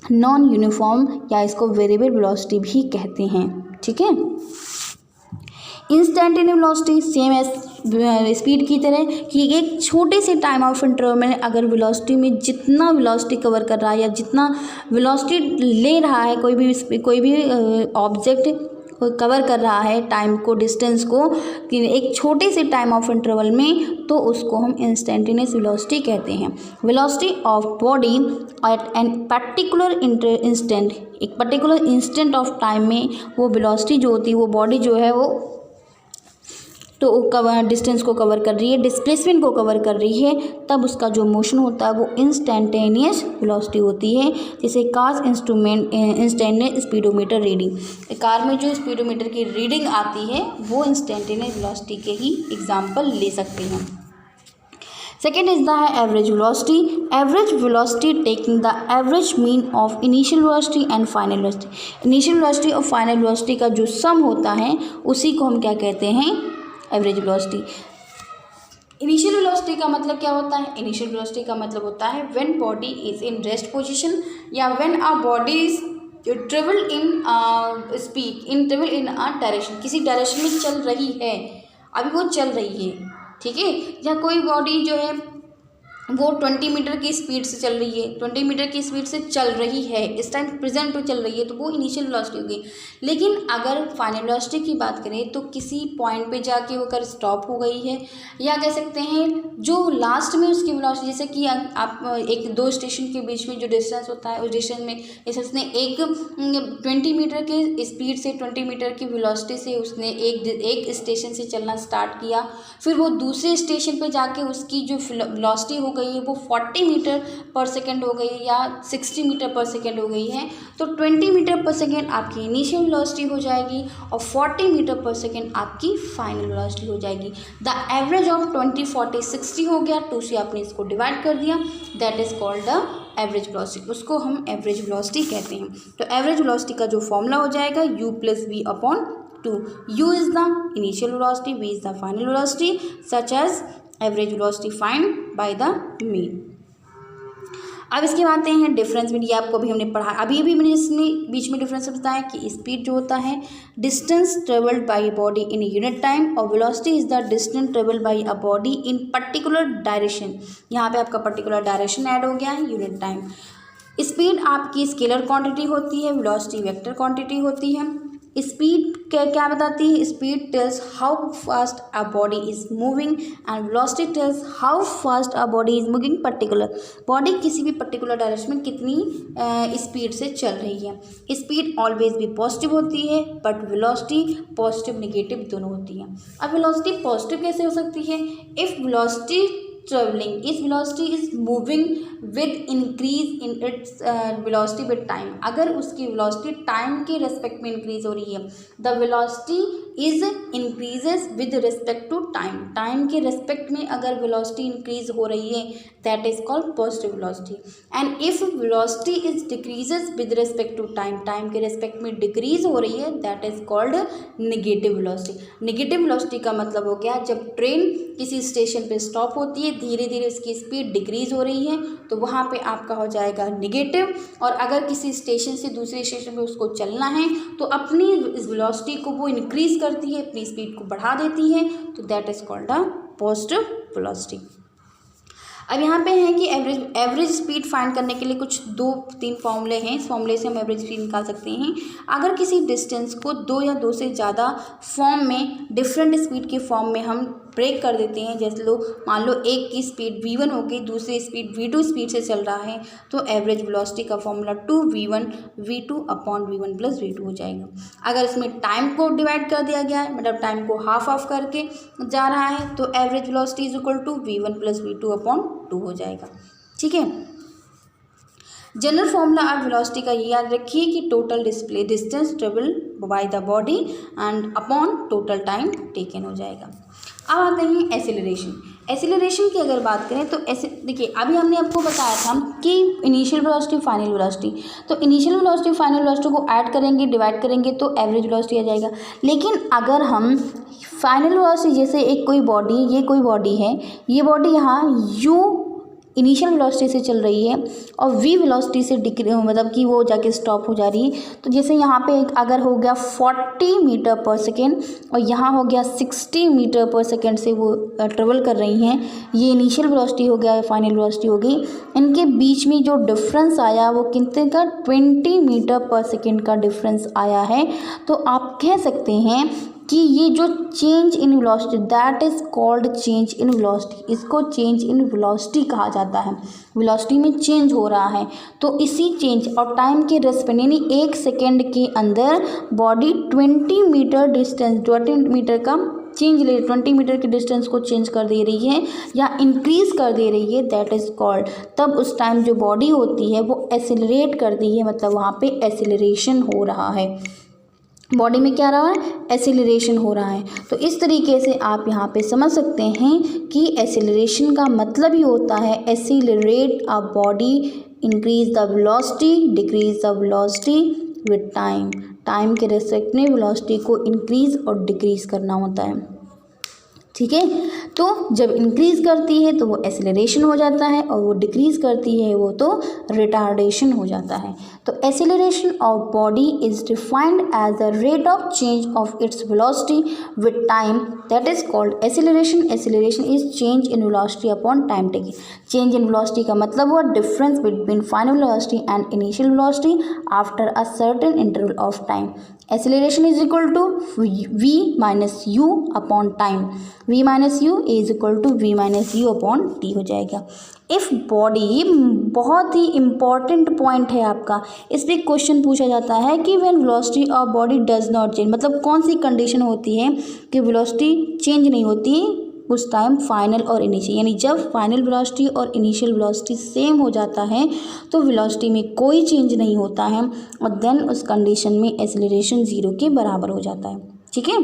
non uniform, या इसको वेरिएबल वेलोसिटी भी कहते हैं। ठीक है, instantaneous velocity same as speed की तरह कि एक छोटे से टाइम ऑफ इंटरवल में अगर वेलोसिटी में जितना वेलोसिटी कवर कर रहा है या जितना वेलोसिटी ले रहा है कोई भी ऑब्जेक्ट कवर कर रहा है टाइम को, डिस्टेंस को कि एक छोटे से टाइम ऑफ इंटरवल में, तो उसको हम इंस्टेंटेनियस वेलोसिटी कहते हैं। Velocity of body at an particular instant, एक पर्टिकुलर इंस्टेंट ऑफ टाइम में वो वेलोसिटी जो होती है, वो बॉडी जो है वो तो कवर डिस्टेंस को कवर कर रही है, डिस्प्लेसमेंट को कवर कर रही है, तब उसका जो मोशन होता है वो इंस्टेंटेनियस वेलोसिटी होती है। जैसे cars instantaneous speedometer reading, car में जो स्पीडोमीटर की रीडिंग आती है वो इंस्टेंटेनियस वेलोसिटी के ही एग्जाम्पल ले सकते हैं। Second is the average velocity. Average velocity taking the average mean of initial velocity and final velocity. Initial velocity और फाइनल वेलोसिटी का जो सम होता है उसी को हम क्या कहते हैं, एवरेज वेलोसिटी। इनिशियल वेलोसिटी का मतलब क्या होता है, इनिशियल वेलोसिटी का मतलब होता है when body is in rest position या when a body is travel in travel in a direction, किसी डायरेक्शन में चल रही है, अभी वो चल रही है, ठीक है। या कोई बॉडी जो है वो 20 मीटर की स्पीड से चल रही है, 20 मीटर की स्पीड से चल रही है, इस टाइम प्रेजेंट तो चल रही है, तो वो इनिशियल वेलोसिटी होगी। लेकिन अगर फाइनल वेलोसिटी की बात करें तो किसी पॉइंट पे जाके वो कर स्टॉप हो गई है, या कह सकते हैं जो लास्ट में उसकी वेलोसिटी, जैसे कि आप एक दो स्टेशन के बीच में जो डिस्टेंस होता है उस डिस्टेंस में जैसे उसने एक 20 मीटर के स्पीड से 20 मीटर की वेलोसिटी से उसने एक स्टेशन से चलना स्टार्ट किया, फिर वो दूसरे स्टेशन पर जाके उसकी जो वेलोसिटी हो गई है वो 40 मीटर पर सेकेंड हो गई या 60 मीटर पर सेकेंड हो गई है, तो 20 मीटर पर सेकेंड आपकी इनिशियल वेलोसिटी हो जाएगी और 40 मीटर पर सेकेंड आपकी फाइनल वेलोसिटी हो जाएगी। द एवरेज ऑफ 20, 40, 60 हो गया, 2 से आपने इसको डिवाइड कर दिया, that is called the average velocity, उसको हम एवरेज वेलोसिटी कहते हैं। तो एवरेज वेलोसिटी का जो फॉर्मूला हो जाएगा u+v/2, u is the initial velocity, v is the final velocity, such as average velocity find by the mean. अब इसके बाद आते हैं डिफरेंस में, ये आपको अभी हमने पढ़ा, अभी मैंने इसमें बीच में डिफरेंस बताया कि स्पीड जो होता है distance travelled by body in unit time और velocity is the distance travelled by a body in particular direction. यहाँ पे आपका पर्टिकुलर डायरेक्शन ऐड हो गया है, यूनिट टाइम। स्पीड आपकी स्केलर क्वांटिटी होती है, वेलोसिटी वेक्टर क्वांटिटी होती है। स्पीड क्या बताती है, speed tales how fast a body is moving and velocity tales how fast a body is moving particular, body किसी भी पर्टिकुलर डायरेक्शन में कितनी स्पीड से चल रही है। स्पीड ऑलवेज भी पॉजिटिव होती है बट वेलोसिटी पॉजिटिव नेगेटिव दोनों होती है। अब वेलोसिटी पॉजिटिव कैसे हो सकती है, if velocity travelling is velocity is moving with increase in its velocity with time, अगर उसकी वेलोसिटी टाइम के रेस्पेक्ट में इंक्रीज हो रही है, the velocity is increases with respect to time, time के रेस्पेक्ट में अगर वेलोसिटी इंक्रीज हो रही है that is called positive velocity. And if velocity is decreases with respect to time, time के रेस्पेक्ट में डिक्रीज हो रही है that is called negative velocity. Negative velocity का मतलब हो गया जब ट्रेन किसी स्टेशन पे स्टॉप होती है, धीरे धीरे उसकी स्पीड डिक्रीज हो रही है, तो वहाँ पे आपका हो जाएगा नेगेटिव। और अगर किसी स्टेशन से दूसरे स्टेशन पे उसको चलना है तो अपनी इस वेलोसिटी को वो इंक्रीज करती है, अपनी स्पीड को बढ़ा देती है, तो that is called a positive velocity. अब यहाँ पे है कि एवरेज स्पीड फाइंड करने के लिए कुछ 2-3 फॉर्मूले हैं, इस फॉर्मूले से हम एवरेज स्पीड निकाल सकते हैं। अगर किसी डिस्टेंस को 2 या 2 से ज़्यादा फॉर्म में डिफरेंट स्पीड के फॉर्म में हम ब्रेक कर देते हैं, जैसे मान लो एक की स्पीड v1 हो गई, दूसरी स्पीड v2 स्पीड से चल रहा है, तो एवरेज वेलोसिटी का फॉर्मूला 2v1 v2/v1 + v2 हो जाएगा। अगर इसमें टाइम को डिवाइड कर दिया गया है, मतलब टाइम को हाफ करके जा रहा है, तो average velocity is equal to v1 + v2/2 हो जाएगा। ठीक है, जनरल फॉर्मूला आप वेलोसिटी का ये याद रखिए कि total display distance travel by the body and upon total time taken हो जाएगा। अब आते हैं एसिलरेशन। एसिलरेशन की अगर बात करें तो ऐसे देखिए, अभी हमने आपको बताया था कि इनिशियल वेलोसिटी फाइनल वेलोसिटी, तो इनिशियल वेलोसिटी फाइनल वेलोसिटी को ऐड करेंगे डिवाइड करेंगे तो एवरेज वेलोसिटी आ जाएगा। लेकिन अगर हम फाइनल वेलोसिटी, जैसे एक कोई बॉडी, ये कोई बॉडी है, ये बॉडी यहाँ u इनिशियल वेलोसिटी से चल रही है और v वेलोसिटी से मतलब कि वो जाके स्टॉप हो जा रही है, तो जैसे यहाँ पे अगर हो गया 40 मीटर पर सेकेंड और यहाँ हो गया 60 मीटर पर सेकेंड से वो ट्रेवल कर रही हैं, ये इनिशियल वेलोसिटी हो गया, या फाइनल वेलोसिटी हो गई। इनके बीच में जो डिफरेंस आया वो कितने का 20 मीटर पर सेकेंड का डिफरेंस आया है। तो आप कह सकते हैं कि ये जो change in velocity that is called change in velocity, इसको चेंज इन वेलोसिटी कहा जाता है। वेलोसिटी में चेंज हो रहा है, तो इसी चेंज और टाइम के रेस्पेक्ट यानी 1 सेकेंड के अंदर बॉडी 20 मीटर डिस्टेंस 20 मीटर का चेंज 20 मीटर के डिस्टेंस को चेंज कर दे रही है या इंक्रीज कर दे रही है, दैट इज़ कॉल्ड। तब उस टाइम जो बॉडी होती है वो एसिलरेट कर दी है, मतलब वहाँ पे एसिलरेशन हो रहा है, बॉडी में क्या रहा है, एसिलरेशन हो रहा है। तो इस तरीके से आप यहाँ पे समझ सकते हैं कि एसिलरेशन का मतलब ही होता है accelerate a body, increase the velocity, decrease the velocity with time. Time के रेस्पेक्ट में वेलोसिटी को इंक्रीज और डिक्रीज करना होता है, ठीक है। तो जब इंक्रीज़ करती है तो वो एसिलरेशन हो जाता है और वो डिक्रीज़ करती है वो तो रिटार्डेशन हो जाता है। तो acceleration of body is defined as the rate of change of its velocity with time, that is called acceleration. Acceleration is change in velocity upon time taking. Change in velocity का मतलब हुआ difference between final velocity and initial velocity after a certain interval of time. Acceleration is equal to v minus u upon time. v minus u is equal to v minus u upon t हो जाएगा। If body, बहुत ही important point है आपका, इस पर question पूछा जाता है कि when velocity of body does not change, मतलब कौन सी कंडीशन होती है कि वेलोसिटी चेंज नहीं होती उस टाइम फाइनल और इनिशियल, यानी जब फाइनल वेलोसिटी और इनिशियल वेलोसिटी सेम हो जाता है तो वेलोसिटी में कोई चेंज नहीं होता है और देन उस कंडीशन में एक्सेलरेशन 0 के बराबर हो जाता है, ठीक है।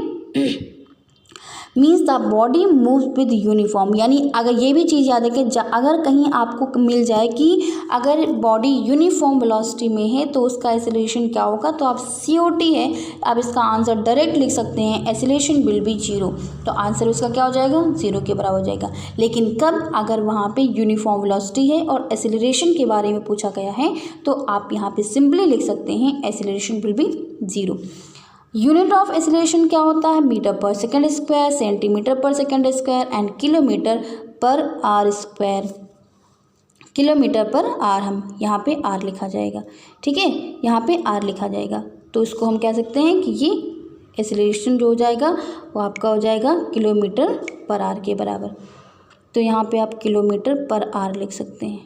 Means the body moves with uniform, यानी अगर ये भी चीज़ याद है कि अगर कहीं आपको मिल जाए कि अगर बॉडी यूनिफॉर्म वेलोसिटी में है तो उसका एक्सेलरेशन क्या होगा, तो आप COT है, आप इसका आंसर डायरेक्ट लिख सकते हैं, एक्सेलरेशन विल बी 0। तो आंसर उसका क्या हो जाएगा, 0 के बराबर हो जाएगा। लेकिन कब, अगर वहाँ पे यूनिफॉर्म वेलोसिटी है और एक्सेलरेशन के बारे में पूछा गया है तो आप यहाँ पे सिंपली लिख सकते हैं acceleration will be 0। Unit of acceleration क्या होता है, metre per second square, centimetre per second square and kilometre पर आर स्क्वायर। किलोमीटर पर आर, हम यहाँ पे आर लिखा जाएगा, ठीक है, यहाँ पे आर लिखा जाएगा। तो इसको हम कह सकते हैं कि ये एक्सेलरेशन जो हो जाएगा वो आपका हो जाएगा किलोमीटर पर आर के बराबर। तो यहाँ पे आप किलोमीटर पर आर लिख सकते हैं,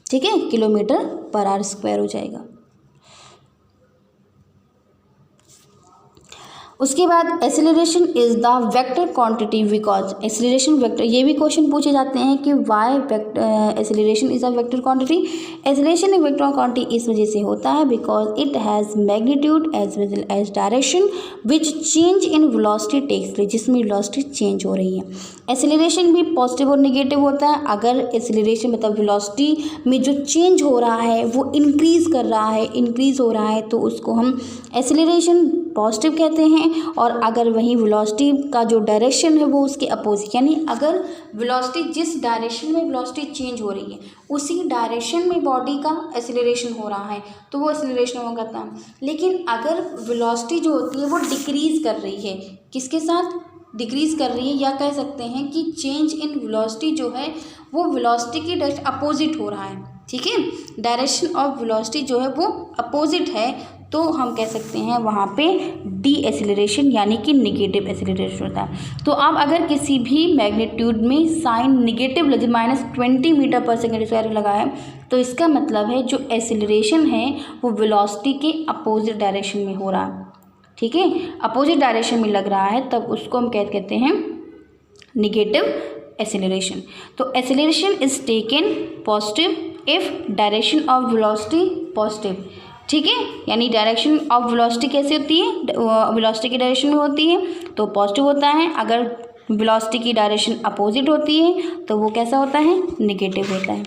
ठीक है, किलोमीटर पर आर स्क्वायर हो जाएगा। उसके बाद acceleration is the vector quantity because acceleration vector, ये भी क्वेश्चन पूछे जाते हैं कि why acceleration is a vector quantity. Acceleration एक वेक्टर क्वांटिटी इस वजह से होता है because it has magnitude as well as direction which change in velocity takes place, जिसमें वेलोसिटी चेंज हो रही है। एक्सेलरेशन भी पॉजिटिव और नेगेटिव होता है। अगर एक्सेलरेशन मतलब वेलोसिटी में जो चेंज हो रहा है वो इंक्रीज़ कर रहा है, इंक्रीज़ हो रहा है, तो उसको हम एक्सेलरेशन पॉजिटिव कहते हैं। और अगर वही वेलोसिटी का जो डायरेक्शन है वो उसके अपोजिट, यानी अगर वेलोसिटी जिस डायरेक्शन में वेलोसिटी चेंज हो रही है उसी डायरेक्शन में बॉडी का एक्सेलरेशन हो रहा है तो वो एक्सेलरेशन होगा था। लेकिन अगर वेलोसिटी जो होती है वो डिक्रीज़ कर रही है, किसके साथ डिक्रीज़ कर रही है, या कह सकते हैं कि चेंज इन वेलोसिटी जो है वो वेलोसिटी की डायरेक्शन अपोजिट हो रहा है, ठीक है, डायरेक्शन ऑफ वेलोसिटी जो है वो अपोजिट है, तो हम कह सकते हैं वहाँ पे डी एक्सेलरेशन यानी कि निगेटिव एक्सेलरेशन होता है। तो आप अगर किसी भी मैग्नीट्यूड में sign negative -20 metre per second square लगा है तो इसका मतलब है जो एक्सेलरेशन है वो वेलोसिटी के अपोजिट डायरेक्शन में हो रहा है, ठीक है, अपोजिट डायरेक्शन में लग रहा है, तब उसको हम क्या कहते हैं, निगेटिव एक्सेलरेशन। तो acceleration is taken positive if direction of velocity positive, ठीक है, यानी डायरेक्शन ऑफ वेलोसिटी कैसे होती है, वेलोसिटी की डायरेक्शन में होती है तो पॉजिटिव होता है। अगर वेलोसिटी की डायरेक्शन अपोजिट होती है तो वो कैसा होता है, निगेटिव होता है।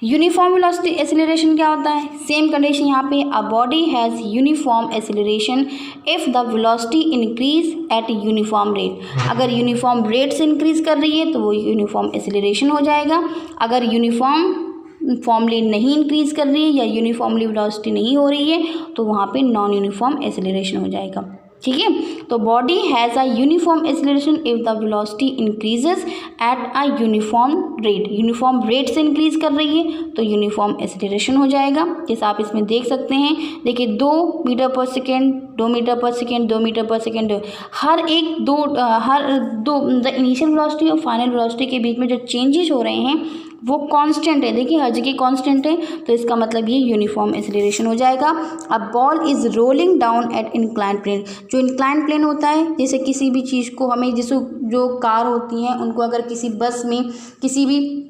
यूनिफॉर्म वेलोसिटी एक्सीलरेशन क्या होता है? सेम कंडीशन यहाँ पे, अ body has uniform acceleration if the velocity increase at uniform rate. अगर यूनिफॉर्म रेट से इंक्रीज कर रही है तो वो यूनिफॉर्म एक्सीलरेशन हो जाएगा। अगर यूनिफॉर्मली नहीं इंक्रीज कर रही है या यूनिफॉर्मली वेलोसिटी नहीं हो रही है तो वहाँ पे नॉन यूनिफॉर्म एक्सीलरेशन हो जाएगा। ठीक है, तो body has a uniform acceleration if the velocity increases at a uniform rate. Uniform rate से इंक्रीज कर रही है तो यूनिफॉर्म एक्सीलरेशन हो जाएगा। जैसे आप इसमें देख सकते हैं, देखिए 2 metre per second, 2 metre per second, 2 metre per second, हर दो द इनिशियल वेलोसिटी और फाइनल वेलोसिटी के बीच में जो चेंजेस हो रहे हैं वो कांस्टेंट है। देखिए हर जगह कांस्टेंट है, तो इसका मतलब ये यूनिफॉर्म एक्सीलरेशन हो जाएगा। अब ball is rolling down at incline plane. जो इंक्लाइन प्लेन होता है, जैसे किसी भी चीज़ को हमें, जैसे जो कार होती हैं उनको अगर किसी बस में, किसी भी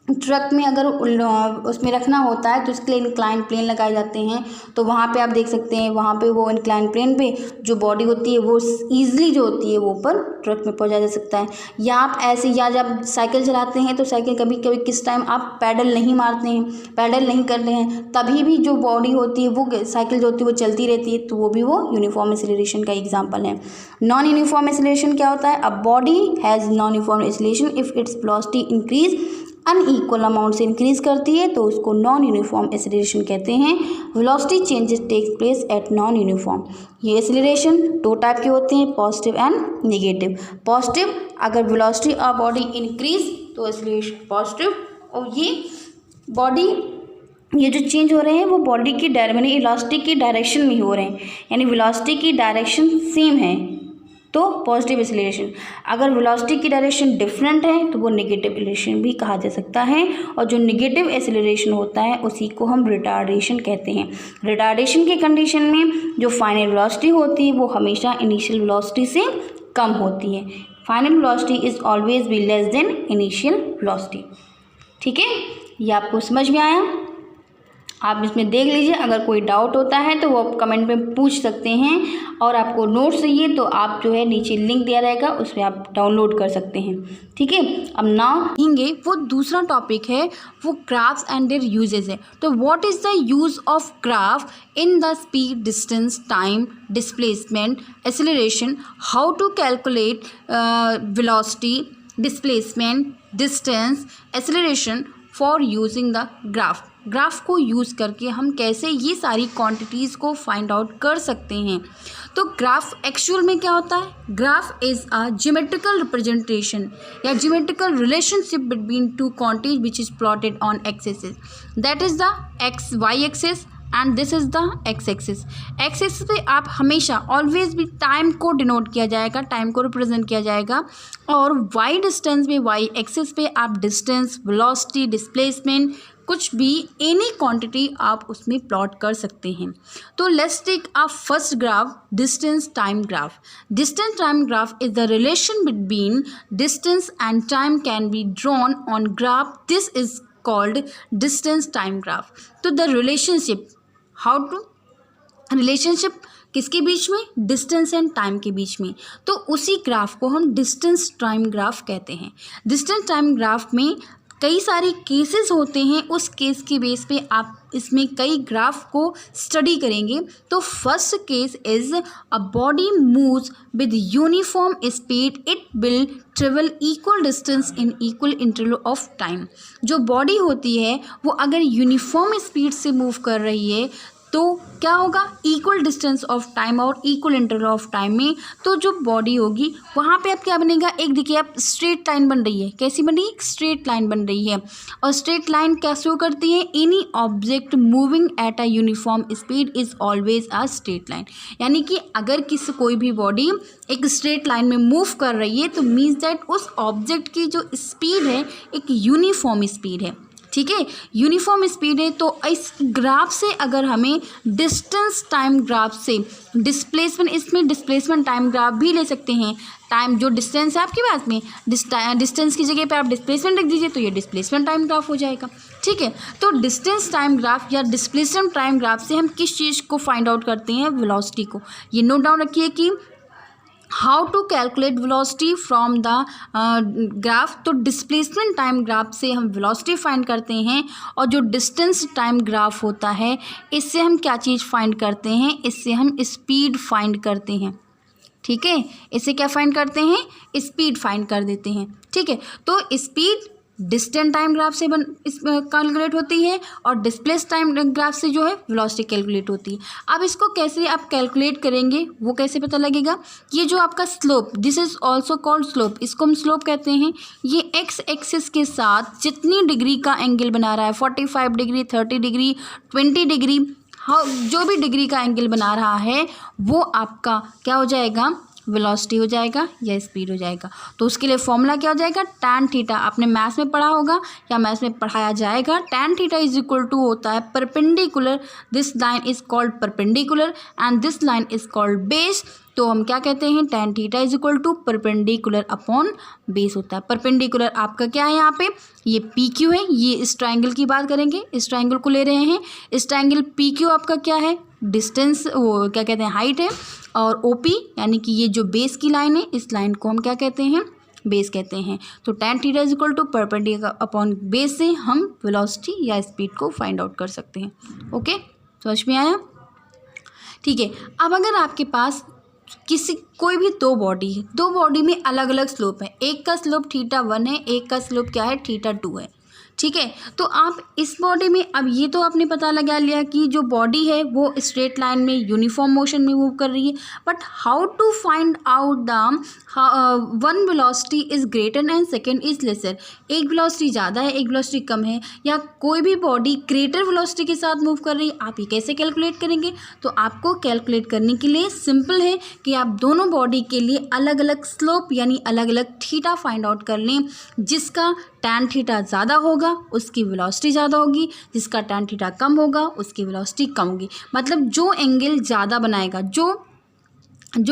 ट्रक में अगर उसमें रखना होता है तो इसके लिए इंक्लाइन प्लेन लगाए जाते हैं। तो वहाँ पे आप देख सकते हैं, वहाँ पे वो इंक्लाइन प्लेन पे जो बॉडी होती है वो ईजिली जो होती है वो ऊपर ट्रक में पहुँचा जा सकता है। या आप ऐसे, या जब साइकिल चलाते हैं तो साइकिल कभी कभी किस टाइम आप पैडल नहीं मारते हैं, पैडल नहीं करते हैं, तभी भी जो बॉडी होती है वो साइकिल जो होती है वो चलती रहती है, तो वो भी वो यूनिफॉर्म एक्सीलरेशन का एग्जाम्पल है। नॉन यूनिफॉर्म एक्सीलरेशन क्या होता है? A body has non uniform acceleration if its velocity increase unequal amount से इंक्रीज करती है तो उसको नॉन यूनिफॉर्म एक्सीलरेशन कहते हैं। Velocity changes takes place at non uniform. ये एक्सीलरेशन 2 टाइप के होते हैं, पॉजिटिव एंड नेगेटिव। पॉजिटिव, अगर वेलोसिटी ऑफ बॉडी इंक्रीज तो एक्सीलरेशन पॉजिटिव, और ये बॉडी, ये जो चेंज हो रहे हैं वो बॉडी की यानी वेलोसिटी की डायरेक्शन में हो रहे हैं, यानी वेलोसिटी की डायरेक्शन सेम है तो पॉजिटिव एक्सीलरेशन। अगर वेलोसिटी की डायरेक्शन डिफरेंट है तो वो नेगेटिव एक्सीलरेशन भी कहा जा सकता है। और जो नेगेटिव एक्सीलरेशन होता है उसी को हम रिटार्डेशन कहते हैं। रिटार्डेशन के कंडीशन में जो फाइनल वेलोसिटी होती है वो हमेशा इनिशियल वेलोसिटी से कम होती है। Final velocity is always be less than initial velocity. ठीक है, ये आपको समझ में आया? आप इसमें देख लीजिए, अगर कोई डाउट होता है तो वो आप कमेंट में पूछ सकते हैं, और आपको नोट्स चाहिए तो आप जो है नीचे लिंक दिया रहेगा उस पर आप डाउनलोड कर सकते हैं। ठीक है, अब नाउ देखेंगे वो दूसरा टॉपिक है, वो ग्राफ्स एंड देयर यूजेस है। तो what is the use of graph in the speed, distance, time, displacement, acceleration, how to calculate velocity, displacement, distance, acceleration for using the graph. Graph को use करके हम कैसे ये सारी क्वांटिटीज़ को find out कर सकते हैं। तो ग्राफ एक्चुअल में क्या होता है? Graph is a geometrical representation या geometrical relationship between 2 quantities which is plotted on axis, that is the X Y axis and this is the X axis. X axis पे आप हमेशा ऑलवेज भी time को डिनोट किया जाएगा, time को represent किया जाएगा, और वाई डिस्टेंस में, वाई एक्सिस पे आप डिस्टेंस, वेलोसिटी, डिस्प्लेसमेंट, कुछ भी एनी क्वांटिटी आप उसमें प्लॉट कर सकते हैं। तो let's take a first graph, distance time graph. Distance time graph is the relation between distance and time can be drawn on graph, this is called distance time graph. तो the relationship, how to, relationship किसके बीच में? Distance and time के बीच में। तो उसी graph को हम डिस्टेंस टाइम ग्राफ कहते हैं। डिस्टेंस टाइम ग्राफ में कई सारे केसेस होते हैं, उस केस के बेस पे आप इसमें कई ग्राफ को स्टडी करेंगे। तो first case is a body moves with uniform speed, it will travel equal distance in equal interval of time. जो बॉडी होती है वो अगर यूनिफॉर्म स्पीड से मूव कर रही है तो क्या होगा? इक्वल डिस्टेंस ऑफ टाइम और इक्वल इंटरवल ऑफ टाइम में तो जो बॉडी होगी वहाँ पे अब क्या बनेगा? एक देखिए आप, स्ट्रेट लाइन बन रही है। कैसी बन रही है? स्ट्रेट लाइन बन रही है। और स्ट्रेट लाइन क्या शो करती है? Any object moving at a uniform speed is always a straight line. यानी कि अगर कोई भी बॉडी एक स्ट्रेट लाइन में मूव कर रही है तो मीन्स दैट उस ऑब्जेक्ट की जो स्पीड है एक यूनिफॉर्म स्पीड है। ठीक है, यूनिफॉर्म स्पीड है। तो इस ग्राफ से अगर हमें डिस्टेंस टाइम ग्राफ से डिस्प्लेसमेंट, इसमें डिस्प्लेसमेंट टाइम ग्राफ भी ले सकते हैं। टाइम जो डिस्टेंस है आपके पास में, डिस्टेंस की जगह पे आप डिस्प्लेसमेंट लिख दीजिए तो ये डिस्प्लेसमेंट टाइम ग्राफ हो जाएगा। ठीक है, तो डिस्टेंस टाइम ग्राफ या डिस्प्लेसमेंट टाइम ग्राफ से हम किस चीज़ को फाइंड आउट करते हैं? वेलोसिटी को। ये नोट डाउन रखिए कि how to calculate velocity from the graph. तो डिस्प्लेसमेंट टाइम ग्राफ से हम वेलोसिटी फाइंड करते हैं, और जो डिस्टेंस टाइम ग्राफ होता है इससे हम क्या चीज़ फाइंड करते हैं, इससे हम स्पीड फाइंड करते हैं। ठीक है, इससे क्या फाइंड करते हैं, स्पीड फाइंड कर देते हैं। ठीक है, तो स्पीड डिस्टेंस टाइम ग्राफ से कैलकुलेट होती है, और डिस्प्लेस टाइम ग्राफ से जो है वेलोसिटी कैलकुलेट होती है। अब इसको कैसे आप कैलकुलेट करेंगे वो कैसे पता लगेगा। ये जो आपका slope, this is also called slope, इसको हम स्लोप कहते हैं। ये एक्स एक्सिस के साथ जितनी डिग्री का एंगल बना रहा है, 45 डिग्री, 30 डिग्री, 20 डिग्री, हाँ जो भी डिग्री का एंगल बना रहा है वो आपका क्या हो जाएगा, वेलोसिटी हो जाएगा या स्पीड हो जाएगा। तो उसके लिए फॉर्मूला क्या हो जाएगा, टैन थीटा। आपने मैथ्स में पढ़ा होगा या मैथ्स में पढ़ाया जाएगा। Tan theta is equal to होता है perpendicular, this line is called perpendicular and this line is called base. तो हम क्या कहते हैं, tan theta is equal to perpendicular upon base होता है। परपेंडिकुलर आपका क्या है, यहाँ पे ये पी क्यू है, ये इस ट्राइंगल की बात करेंगे, इस ट्राइंगल को ले रहे हैं। इस ट्राइंगल पी क्यू आपका क्या है, डिस्टेंस, वो क्या कहते हैं, हाइट है। और ओ पी यानी कि ये जो बेस की लाइन है, इस लाइन को हम क्या कहते हैं, बेस कहते हैं। तो tan theta is equal to perpendicular upon base से हम वेलोसिटी या स्पीड को फाइंड आउट कर सकते हैं। ओके, समझ में आया। ठीक है, अब अगर आपके पास कोई भी दो बॉडी है, दो बॉडी में अलग अलग स्लोप है, एक का स्लोप θ1 है, एक का स्लोप क्या है, θ2 है। ठीक है, तो आप इस बॉडी में, अब ये तो आपने पता लगा लिया कि जो बॉडी है वो स्ट्रेट लाइन में यूनिफॉर्म मोशन में मूव कर रही है, but how to find out the one velocity is greater and second is lesser. एक वेलोसिटी ज़्यादा है, एक वेलोसिटी कम है, या कोई भी बॉडी ग्रेटर वेलोसिटी के साथ मूव कर रही है, आप ये कैसे कैलकुलेट करेंगे। तो आपको कैलकुलेट करने के लिए सिंपल है कि आप दोनों बॉडी के लिए अलग अलग स्लोप यानी अलग अलग थीटा फाइंड आउट कर लें। जिसका टैन थीटा ज़्यादा होगा उसकी वेलोसिटी ज़्यादा होगी, जिसका टैन थीटा कम होगा उसकी वेलोसिटी कम होगी। मतलब जो एंगल ज़्यादा बनाएगा, जो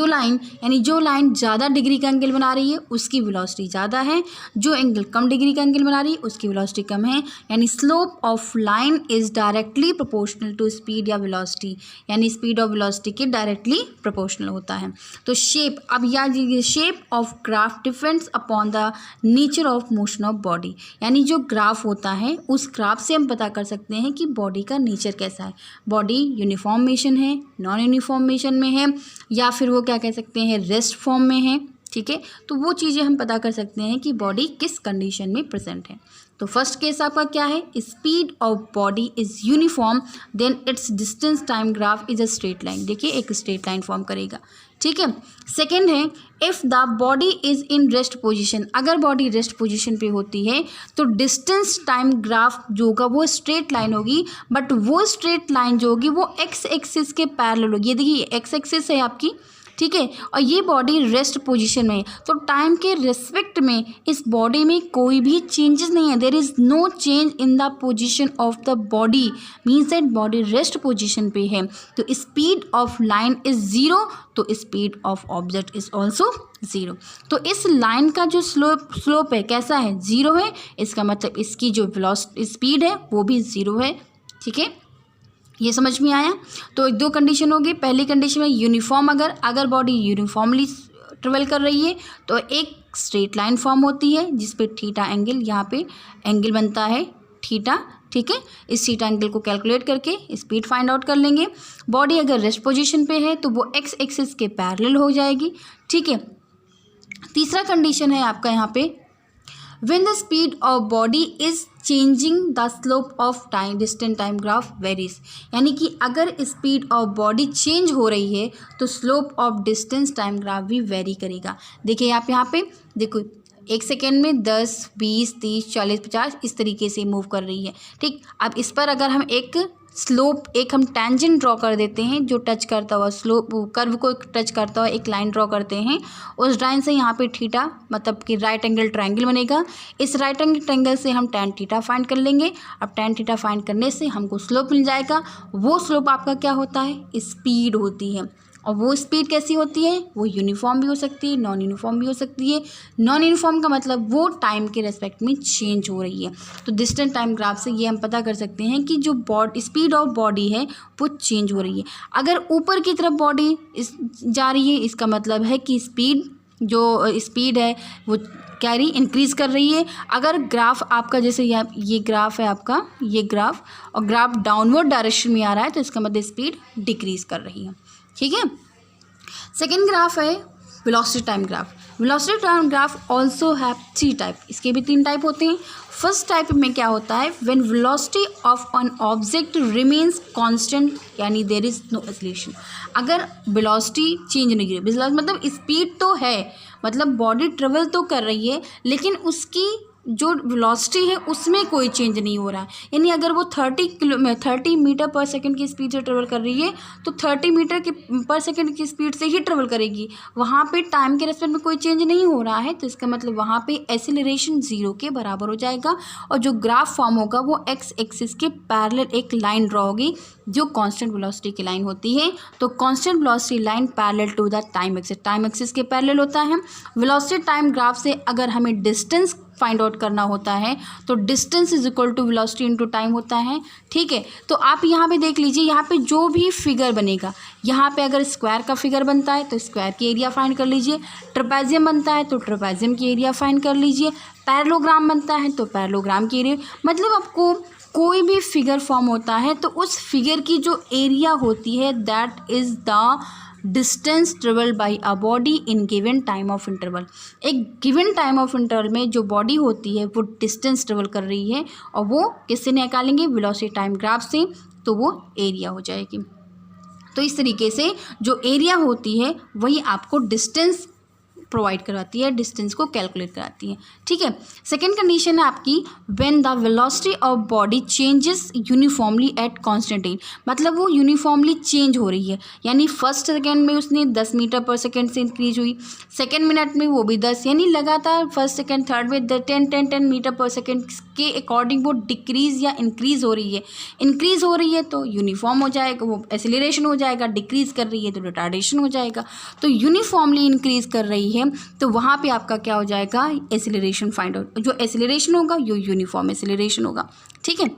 लाइन ज़्यादा डिग्री का एंगल बना रही है उसकी वेलोसिटी ज़्यादा है, जो एंगल कम डिग्री का एंगल बना रही है उसकी वेलोसिटी कम है। यानी slope of line is directly proportional to speed या वेलोसिटी, यानी स्पीड और वेलोसिटी के डायरेक्टली प्रोपोर्शनल होता है। तो शेप, अब याद कीजिए, shape of graph depends upon the nature of motion of body. यानी जो ग्राफ होता है उस ग्राफ से हम पता कर सकते हैं कि बॉडी का नेचर कैसा है। बॉडी यूनिफॉर्म मोशन है, नॉन यूनिफॉर्म मोशन में है, या फिर वो क्या कह सकते हैं, रेस्ट फॉर्म में है। ठीक है, तो वो चीज़ें हम पता कर सकते हैं कि बॉडी किस कंडीशन में प्रेजेंट है। तो फर्स्ट केस आपका क्या है, speed of body is uniform then it's distance time graph is a straight line. देखिए एक स्ट्रेट लाइन फॉर्म करेगा। ठीक है, सेकेंड है if the body is in rest position. अगर बॉडी रेस्ट पोजीशन पे होती है तो डिस्टेंस टाइम ग्राफ जो होगा वो स्ट्रेट लाइन होगी, बट वो स्ट्रेट लाइन जो होगी वो एक्स एक्सिस के पैरेलल होगी। ये देखिए एक्स एक्सिस है आपकी, ठीक है, और ये बॉडी रेस्ट पोजीशन में है, तो टाइम के रिस्पेक्ट में इस बॉडी में कोई भी चेंजेस नहीं है। There is no change in the position of the body, means that body rest position पे है। तो speed of line is zero, तो speed of object is also zero. तो इस लाइन का जो स्लोप है कैसा है, ज़ीरो है। इसका मतलब इसकी जो वेलोसिटी स्पीड है वो भी ज़ीरो है। ठीक है, ये समझ में आया। तो दो कंडीशन होगी। पहली कंडीशन में यूनिफॉर्म, अगर बॉडी यूनिफॉर्मली ट्रेवल कर रही है तो एक स्ट्रेट लाइन फॉर्म होती है जिस पे थीटा एंगल, यहाँ पे एंगल बनता है थीटा। ठीक है, इस थीटा एंगल को कैलकुलेट करके स्पीड फाइंड आउट कर लेंगे। बॉडी अगर रेस्ट पोजीशन पे है तो वो एक्स एक्सिस के पैरेलल हो जाएगी। ठीक है, तीसरा कंडीशन है आपका यहाँ पे when the speed of body is changing the slope of time distant time graph varies। यानी कि अगर स्पीड ऑफ बॉडी चेंज हो रही है तो slope of distance time graph भी वेरी करेगा। देखिए आप यहाँ पे देखो, एक सेकेंड में 10, 20, 30, 40, 50 इस तरीके से मूव कर रही है। ठीक, अब इस पर अगर हम एक स्लोप, एक हम टेंजेंट ड्रॉ कर देते हैं जो टच करता हुआ स्लोप कर्व को टच करता हुआ एक लाइन ड्रॉ करते हैं, उस लाइन से यहाँ पे थीटा मतलब कि राइट एंगल ट्रायंगल बनेगा। इस राइट एंगल ट्रायंगल से हम टैन थीटा फाइंड कर लेंगे। अब टैन थीटा फाइंड करने से हमको स्लोप मिल जाएगा। वो स्लोप आपका क्या होता है, स्पीड होती है। और वो स्पीड कैसी होती है, वो यूनिफॉर्म भी हो सकती है, नॉन यूनिफॉर्म भी हो सकती है। नॉन यूनिफॉर्म का मतलब वो टाइम के रेस्पेक्ट में चेंज हो रही है। तो डिस्टेंस टाइम ग्राफ से ये हम पता कर सकते हैं कि जो स्पीड ऑफ बॉडी है वो चेंज हो रही है। अगर ऊपर की तरफ बॉडी जा रही है, इसका मतलब है कि स्पीड है वो इंक्रीज़ कर रही है। अगर ग्राफ आपका जैसे ये ग्राफ है आपका, ये ग्राफ, और ग्राफ डाउनवर्ड डायरेक्शन में आ रहा है, तो इसका मतलब स्पीड डिक्रीज़ कर रही है। ठीक है। सेकेंड ग्राफ है velocity time graph. Velocity time graph also have 3 type, इसके भी 3 टाइप होते हैं। फर्स्ट टाइप में क्या होता है, when velocity of an object remains constant, यानी देयर इज नो एक्सेलरेशन। अगर वेलोसिटी चेंज नहीं हो रही, मतलब स्पीड तो है, मतलब बॉडी ट्रेवल तो कर रही है, लेकिन उसकी जो वेलोसिटी है उसमें कोई चेंज नहीं हो रहा है। यानी अगर वो 30 मीटर पर सेकंड की स्पीड से ट्रेवल कर रही है तो 30 मीटर की पर सेकंड की स्पीड से ही ट्रेवल करेगी, वहाँ पे टाइम के रेस्पेक्ट में कोई चेंज नहीं हो रहा है। तो इसका मतलब वहाँ पे एक्सीलरेशन 0 के बराबर हो जाएगा। और जो ग्राफ फॉर्म होगा वो एक्स एक्सिस के पैरेलल एक लाइन ड्रॉ होगी जो कांस्टेंट वेलोसिटी की लाइन होती है। तो constant velocity line parallel to the time axis के पैरेलल होता है। वेलोसिटी टाइम ग्राफ से अगर हमें डिस्टेंस फाइंड आउट करना होता है तो distance is equal to velocity into time होता है। ठीक है। तो आप यहाँ पे देख लीजिए, यहाँ पे जो भी फिगर बनेगा, यहाँ पे अगर स्क्वायर का फिगर बनता है तो स्क्वायर की एरिया फाइंड कर लीजिए, ट्रेपेजियम बनता है तो ट्रेपेजियम की एरिया फाइंड कर लीजिए, पैरेललोग्राम बनता है तो पैरेललोग्राम की एरिया, मतलब आपको कोई भी फिगर फॉर्म होता है तो उस फिगर की जो एरिया होती है that is the distance travel bye a body in given time of interval. एक गिवन टाइम ऑफ इंटरवल में जो बॉडी होती है वो डिस्टेंस ट्रेवल कर रही है, और वो किससे निकालेंगे, वेलोसिटी टाइम ग्राफ से, तो वो एरिया हो जाएगी। तो इस तरीके से जो एरिया होती है वही आपको डिस्टेंस प्रोवाइड करवाती है, डिस्टेंस को कैलकुलेट कराती है। ठीक है। सेकेंड कंडीशन है आपकी when the velocity of body changes uniformly at constant rate, मतलब वो यूनिफॉर्मली चेंज हो रही है। यानी फर्स्ट सेकेंड में उसने 10 मीटर पर सेकेंड से इंक्रीज हुई, सेकेंड मिनट में वो भी 10, यानी लगातार फर्स्ट सेकेंड थर्ड में 10 मीटर पर सेकेंड के अकॉर्डिंग वो डिक्रीज या इंक्रीज हो रही है। इंक्रीज हो रही है तो यूनिफॉर्म हो जाएगा, वो एक्सेलरेशन हो जाएगा, डिक्रीज कर रही है तो रिटार्डेशन हो जाएगा। तो यूनिफॉर्मली इंक्रीज कर रही है तो वहाँ पे आपका क्या हो जाएगा, एक्सेलरेशन फाइंड आउट, जो एक्सेलरेशन होगा वो यूनिफॉर्म एक्सेलरेशन होगा। ठीक है।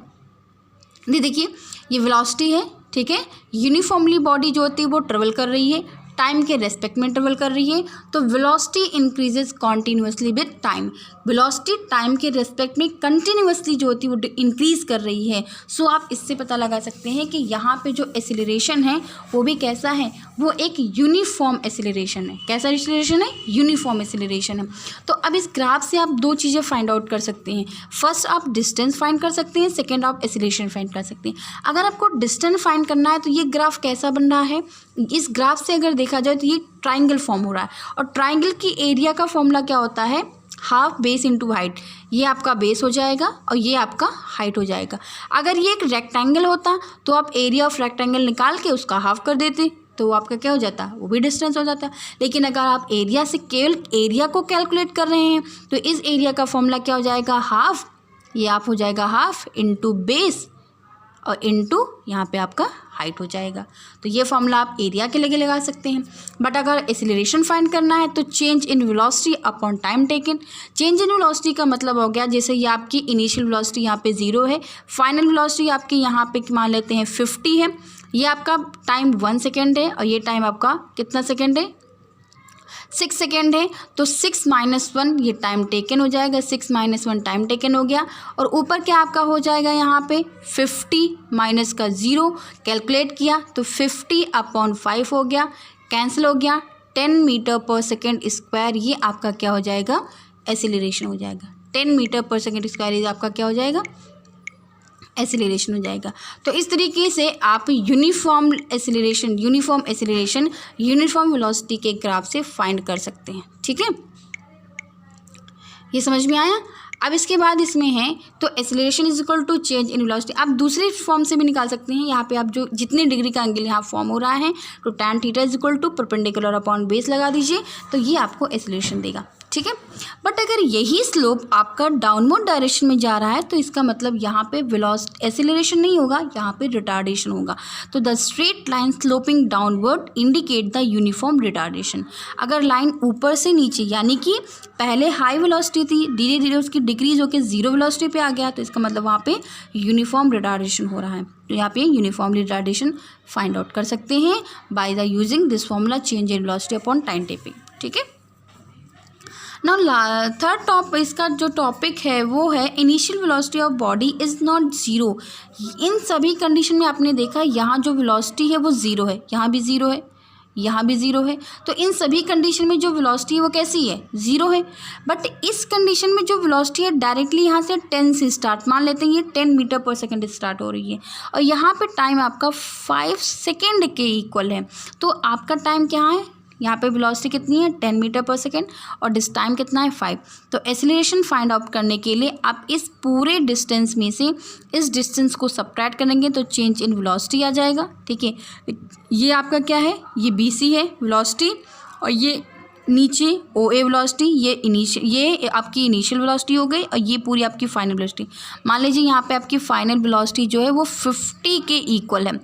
देखिए ये वेलोसिटी है, ठीक है, यूनिफॉर्मली बॉडी जो होती है वो ट्रेवल कर रही है, टाइम के रेस्पेक्ट में ट्रेवल कर रही है, तो velocity increases continuously with time. Velocity time के रेस्पेक्ट में कंटिन्यूसली जो होती है वो इंक्रीज कर रही है। सो आप इससे पता लगा सकते हैं कि यहाँ पे जो एक्सेलरेशन है वो भी कैसा है, वो एक यूनिफॉर्म एक्सेलरेशन है। कैसा एक्सेलरेशन है, यूनिफॉर्म एक्सेलरेशन है। तो अब इस ग्राफ से आप 2 चीज़ें फाइंड आउट कर सकते हैं। फर्स्ट आप डिस्टेंस फाइंड कर सकते हैं, सेकेंड आप एक्सेलरेशन फाइंड कर सकते हैं। अगर आपको डिस्टेंस फाइंड करना है तो ये ग्राफ कैसा बन रहा है, इस ग्राफ से अगर देखा जाए तो ये ट्राइंगल फॉर्म हो रहा है, और ट्राइंगल की एरिया का फॉर्मूला क्या होता है, हाफ बेस इंटू हाइट। ये आपका बेस हो जाएगा और ये आपका हाइट हो जाएगा। अगर ये एक रेक्टेंगल होता तो आप एरिया ऑफ रेक्टेंगल निकाल के उसका हाफ कर देते तो वो आपका क्या हो जाता, वो भी डिस्टेंस हो जाता। लेकिन अगर आप एरिया से केवल एरिया को कैलकुलेट कर रहे हैं तो इस एरिया का फॉर्मूला क्या हो जाएगा, हाफ, ये आप हो जाएगा हाफ इंटू बेस और इनटू यहाँ पे आपका हाइट हो जाएगा। तो ये फॉर्मूला आप एरिया के लिए लगा सकते हैं। बट अगर एक्सेलरेशन फाइंड करना है तो change in velocity upon time taken. Change in velocity का मतलब हो गया, जैसे ये आपकी इनिशियल वेलोसिटी यहाँ पे 0 है, फाइनल वेलोसिटी आपकी यहाँ पे मान लेते हैं 50 है, ये आपका टाइम 1 सेकेंड है और ये टाइम आपका कितना सेकेंड है, 6 सेकेंड है। तो 6 - 1 ये टाइम टेकन हो जाएगा, 6 - 1 टाइम टेकन हो गया। और ऊपर क्या आपका हो जाएगा, यहाँ पे 50 माइनस का 0 कैलकुलेट किया तो 50/5 हो गया, कैंसिल हो गया। 10 मीटर पर सेकेंड स्क्वायर ये आपका क्या हो जाएगा, एक्सेलरेशन हो जाएगा। 10 मीटर पर सेकेंड स्क्वायर ये आपका क्या हो जाएगा, एक्सेलरेशन हो जाएगा। तो इस तरीके से आप यूनिफॉर्म एक्सेलरेशन यूनिफॉर्म वेलोसिटी के ग्राफ से फाइंड कर सकते हैं। ठीक है, ये समझ में आया। अब इसके बाद इसमें है तो acceleration is equal to change in velocity. आप दूसरे फॉर्म से भी निकाल सकते हैं। यहाँ पे आप जो जितने डिग्री का एंगल यहाँ फॉर्म हो रहा है तो tan theta is equal to perpendicular upon base लगा दीजिए तो ये आपको एक्सेलरेशन देगा। ठीक है। बट अगर यही स्लोप आपका डाउनवर्ड डायरेक्शन में जा रहा है तो इसका मतलब यहाँ पे वेलोसिटी एसिलरेशन नहीं होगा, यहाँ पे रिटार्डेशन होगा। तो the straight line sloping downward indicate the uniform retardation. अगर लाइन ऊपर से नीचे यानी कि पहले हाई वेलोसिटी थी, धीरे धीरे उसकी डिक्रीज होकर जीरो वेलोसिटी पे आ गया तो इसका मतलब वहाँ पे यूनिफॉर्म रिटार्डेशन हो रहा है। तो यहाँ पे यूनिफॉर्म रिटार्डेशन फाइंड आउट कर सकते हैं by the using this formula change in velocity upon time टेपिंग। ठीक है। नाउ थर्ड इसका जो टॉपिक है वो है initial velocity of body is not zero. इन सभी कंडीशन में आपने देखा यहाँ जो वेलोसिटी है वो ज़ीरो है, यहाँ भी ज़ीरो है, यहाँ भी ज़ीरो है। तो इन सभी कंडीशन में जो वेलोसिटी है वो कैसी है, ज़ीरो है। बट इस कंडीशन में जो वेलोसिटी है डायरेक्टली यहाँ से 10 से स्टार्ट, मान लेते हैं ये 10 मीटर पर सेकेंड स्टार्ट हो रही है और यहाँ पे टाइम आपका 5 सेकेंड के इक्वल है। तो आपका टाइम क्या है, यहाँ पे वेलोसिटी कितनी है 10 मीटर पर सेकेंड और डिस टाइम कितना है 5। तो एक्सीलरेशन फाइंड आउट करने के लिए आप इस पूरे डिस्टेंस में से इस डिस्टेंस को सबट्रैक्ट करेंगे तो चेंज इन वेलोसिटी आ जाएगा। ठीक है, ये आपका क्या है, ये BC है वेलोसिटी और ये नीचे OA वेलोसिटी, ये आपकी इनिशियल वेलोसिटी हो गई और ये पूरी आपकी फाइनल वेलोसिटी। मान लीजिए यहाँ पे आपकी फाइनल वेलोसिटी जो है वो 50 के इक्वल है।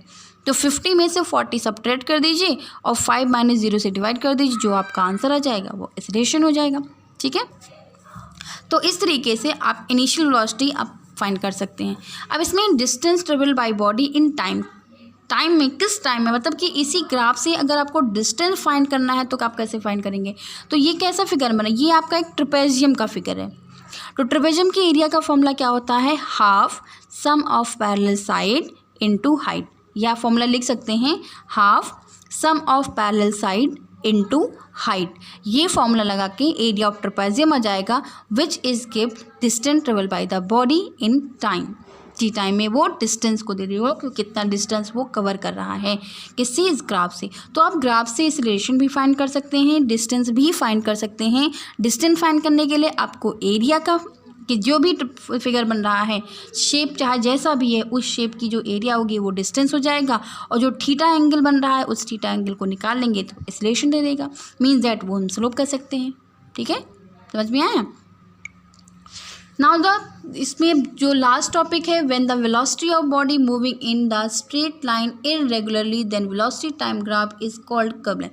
तो 50 में से 40 सबट्रैक्ट कर दीजिए और 5 - 0 से डिवाइड कर दीजिए, जो आपका आंसर आ जाएगा वो एक्सीलरेशन हो जाएगा। ठीक है, तो इस तरीके से आप इनिशियल वेलोसिटी आप फाइंड कर सकते हैं। अब इसमें distance travel bye body in time, time में किस टाइम में, मतलब कि इसी ग्राफ से अगर आपको डिस्टेंस फाइंड करना है तो आप कैसे फाइंड करेंगे। तो ये कैसा फिगर बना, ये आपका एक ट्रेपेजियम का फिगर है। तो ट्रेपेजियम के एरिया का फॉर्मूला क्या होता है, half sum of parallel side into height. या फॉर्मूला लिख सकते हैं half sum of parallel side into height. ये फॉर्मूला लगा के एरिया ऑफ ट्रेपेजियम आ जाएगा which is give distance travel by the body in time. जी टाइम में वो डिस्टेंस को दे रही हो कि कितना डिस्टेंस वो कवर कर रहा है किससे, इस ग्राफ से। तो आप ग्राफ से एक्सीलरेशन भी फाइंड कर सकते हैं, डिस्टेंस भी फाइंड कर सकते हैं। डिस्टेंस फाइंड करने के लिए आपको एरिया का कि जो भी फिगर बन रहा है शेप चाहे जैसा भी है उस शेप की जो एरिया होगी वो डिस्टेंस हो जाएगा और जो थीटा एंगल बन रहा है उस थीटा एंगल को निकाल लेंगे तो एक्सीलरेशन दे देगा। मीन्स दैट वो हम स्लोप कर सकते हैं। ठीक है, समझ में आया। नाउ इसमें जो लास्ट टॉपिक है, when the velocity of body moving in the straight line irregularly then velocity time graph is called curve.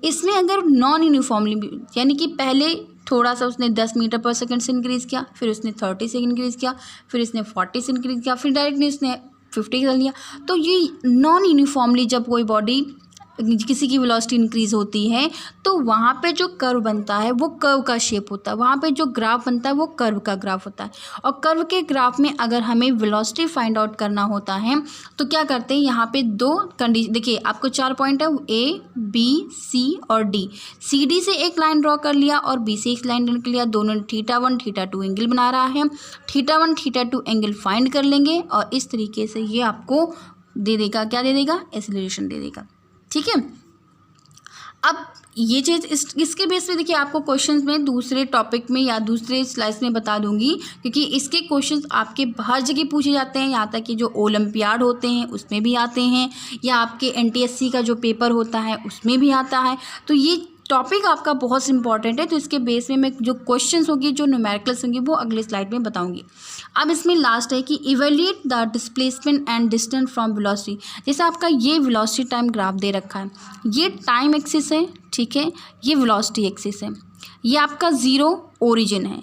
इसमें अगर नॉन यूनिफॉर्मली यानी कि पहले थोड़ा सा उसने 10 मीटर पर सेकंड से इंक्रीज़ किया, फिर उसने 30 से इंक्रीज़ किया, फिर इसने 40 से इंक्रीज़ किया, फिर डायरेक्टली उसने 50 कर लिया। तो ये नॉन यूनिफॉर्मली जब कोई बॉडी किसी की वेलोसिटी इंक्रीज़ होती है तो वहाँ पे जो कर्व बनता है वो कर्व का शेप होता है, वहाँ पे जो ग्राफ बनता है वो कर्व का ग्राफ होता है। और कर्व के ग्राफ में अगर हमें वेलोसिटी फाइंड आउट करना होता है तो क्या करते हैं, यहाँ पे दो कंडीशन, देखिए आपको 4 पॉइंट है A, B, C और D। CD से एक लाइन ड्रॉ कर लिया और B से एक लाइन ड्रॉ कर लिया, दोनों θ1 θ2 एंगल बना रहा है। θ1 θ2 एंगल फाइंड कर लेंगे और इस तरीके से ये आपको दे देगा, क्या दे देगा, एक्सीलरेशन दे देगा। ठीक है, अब ये चीज़ इसके बेस पे देखिए आपको क्वेश्चंस में दूसरे टॉपिक में या दूसरे स्लाइड्स में बता दूंगी, क्योंकि इसके क्वेश्चंस आपके हर जगह पूछे जाते हैं। यहाँ तक कि जो ओलंपियाड होते हैं उसमें भी आते हैं या आपके NTSC का जो पेपर होता है उसमें भी आता है। तो ये टॉपिक आपका बहुत इंपॉर्टेंट है। तो इसके बेस में मैं जो क्वेश्चंस होंगी, जो न्यूमेरिकल्स होंगी वो अगले स्लाइड में बताऊंगी। अब इसमें लास्ट है कि evaluate the displacement and distance from velocity. जैसे आपका ये वेलोसिटी टाइम ग्राफ दे रखा है, ये टाइम एक्सिस है, ठीक है, ये वेलोसिटी एक्सिस है, ये आपका ज़ीरो ओरिजिन है।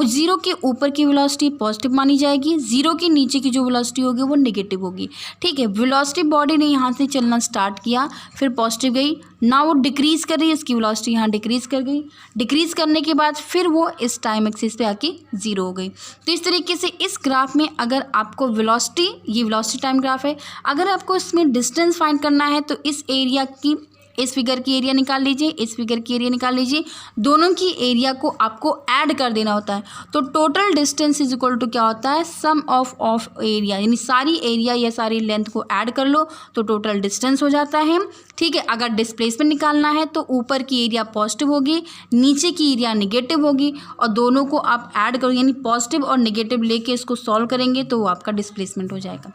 ज़ीरो के ऊपर की वेलोसिटी पॉजिटिव मानी जाएगी, ज़ीरो के नीचे की जो वेलोसिटी होगी वो नेगेटिव होगी। ठीक है, वेलोसिटी बॉडी ने यहाँ से चलना स्टार्ट किया, फिर पॉजिटिव गई, ना वो डिक्रीज़ कर रही है, इसकी वेलोसिटी यहाँ डिक्रीज़ कर गई, डिक्रीज़ करने के बाद फिर वो इस टाइम एक्सिस पे आके ज़ीरो हो गई। तो इस तरीके से इस ग्राफ में अगर आपको वेलोसिटी, ये वेलोसिटी टाइम ग्राफ है, अगर आपको इसमें डिस्टेंस फाइंड करना है तो इस एरिया की, इस फिगर की एरिया निकाल लीजिए, इस फिगर की एरिया निकाल लीजिए, दोनों की एरिया को आपको ऐड कर देना होता है। तो total distance is equal to क्या होता है, सम ऑफ एरिया, यानी सारी एरिया या सारी लेंथ को ऐड कर लो तो टोटल डिस्टेंस हो जाता है। ठीक है, अगर डिस्प्लेसमेंट निकालना है तो ऊपर की एरिया पॉजिटिव होगी, नीचे की एरिया निगेटिव होगी और दोनों को आप ऐड करो, यानी पॉजिटिव और निगेटिव लेके इसको सॉल्व करेंगे तो वो आपका डिस्प्लेसमेंट हो जाएगा।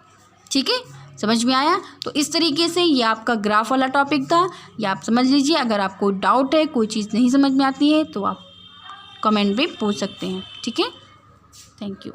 ठीक है, समझ में आया। तो इस तरीके से ये आपका ग्राफ वाला टॉपिक था, ये आप समझ लीजिए। अगर आपको डाउट है, कोई चीज़ नहीं समझ में आती है तो आप कमेंट भी पूछ सकते हैं। ठीक है, थैंक यू।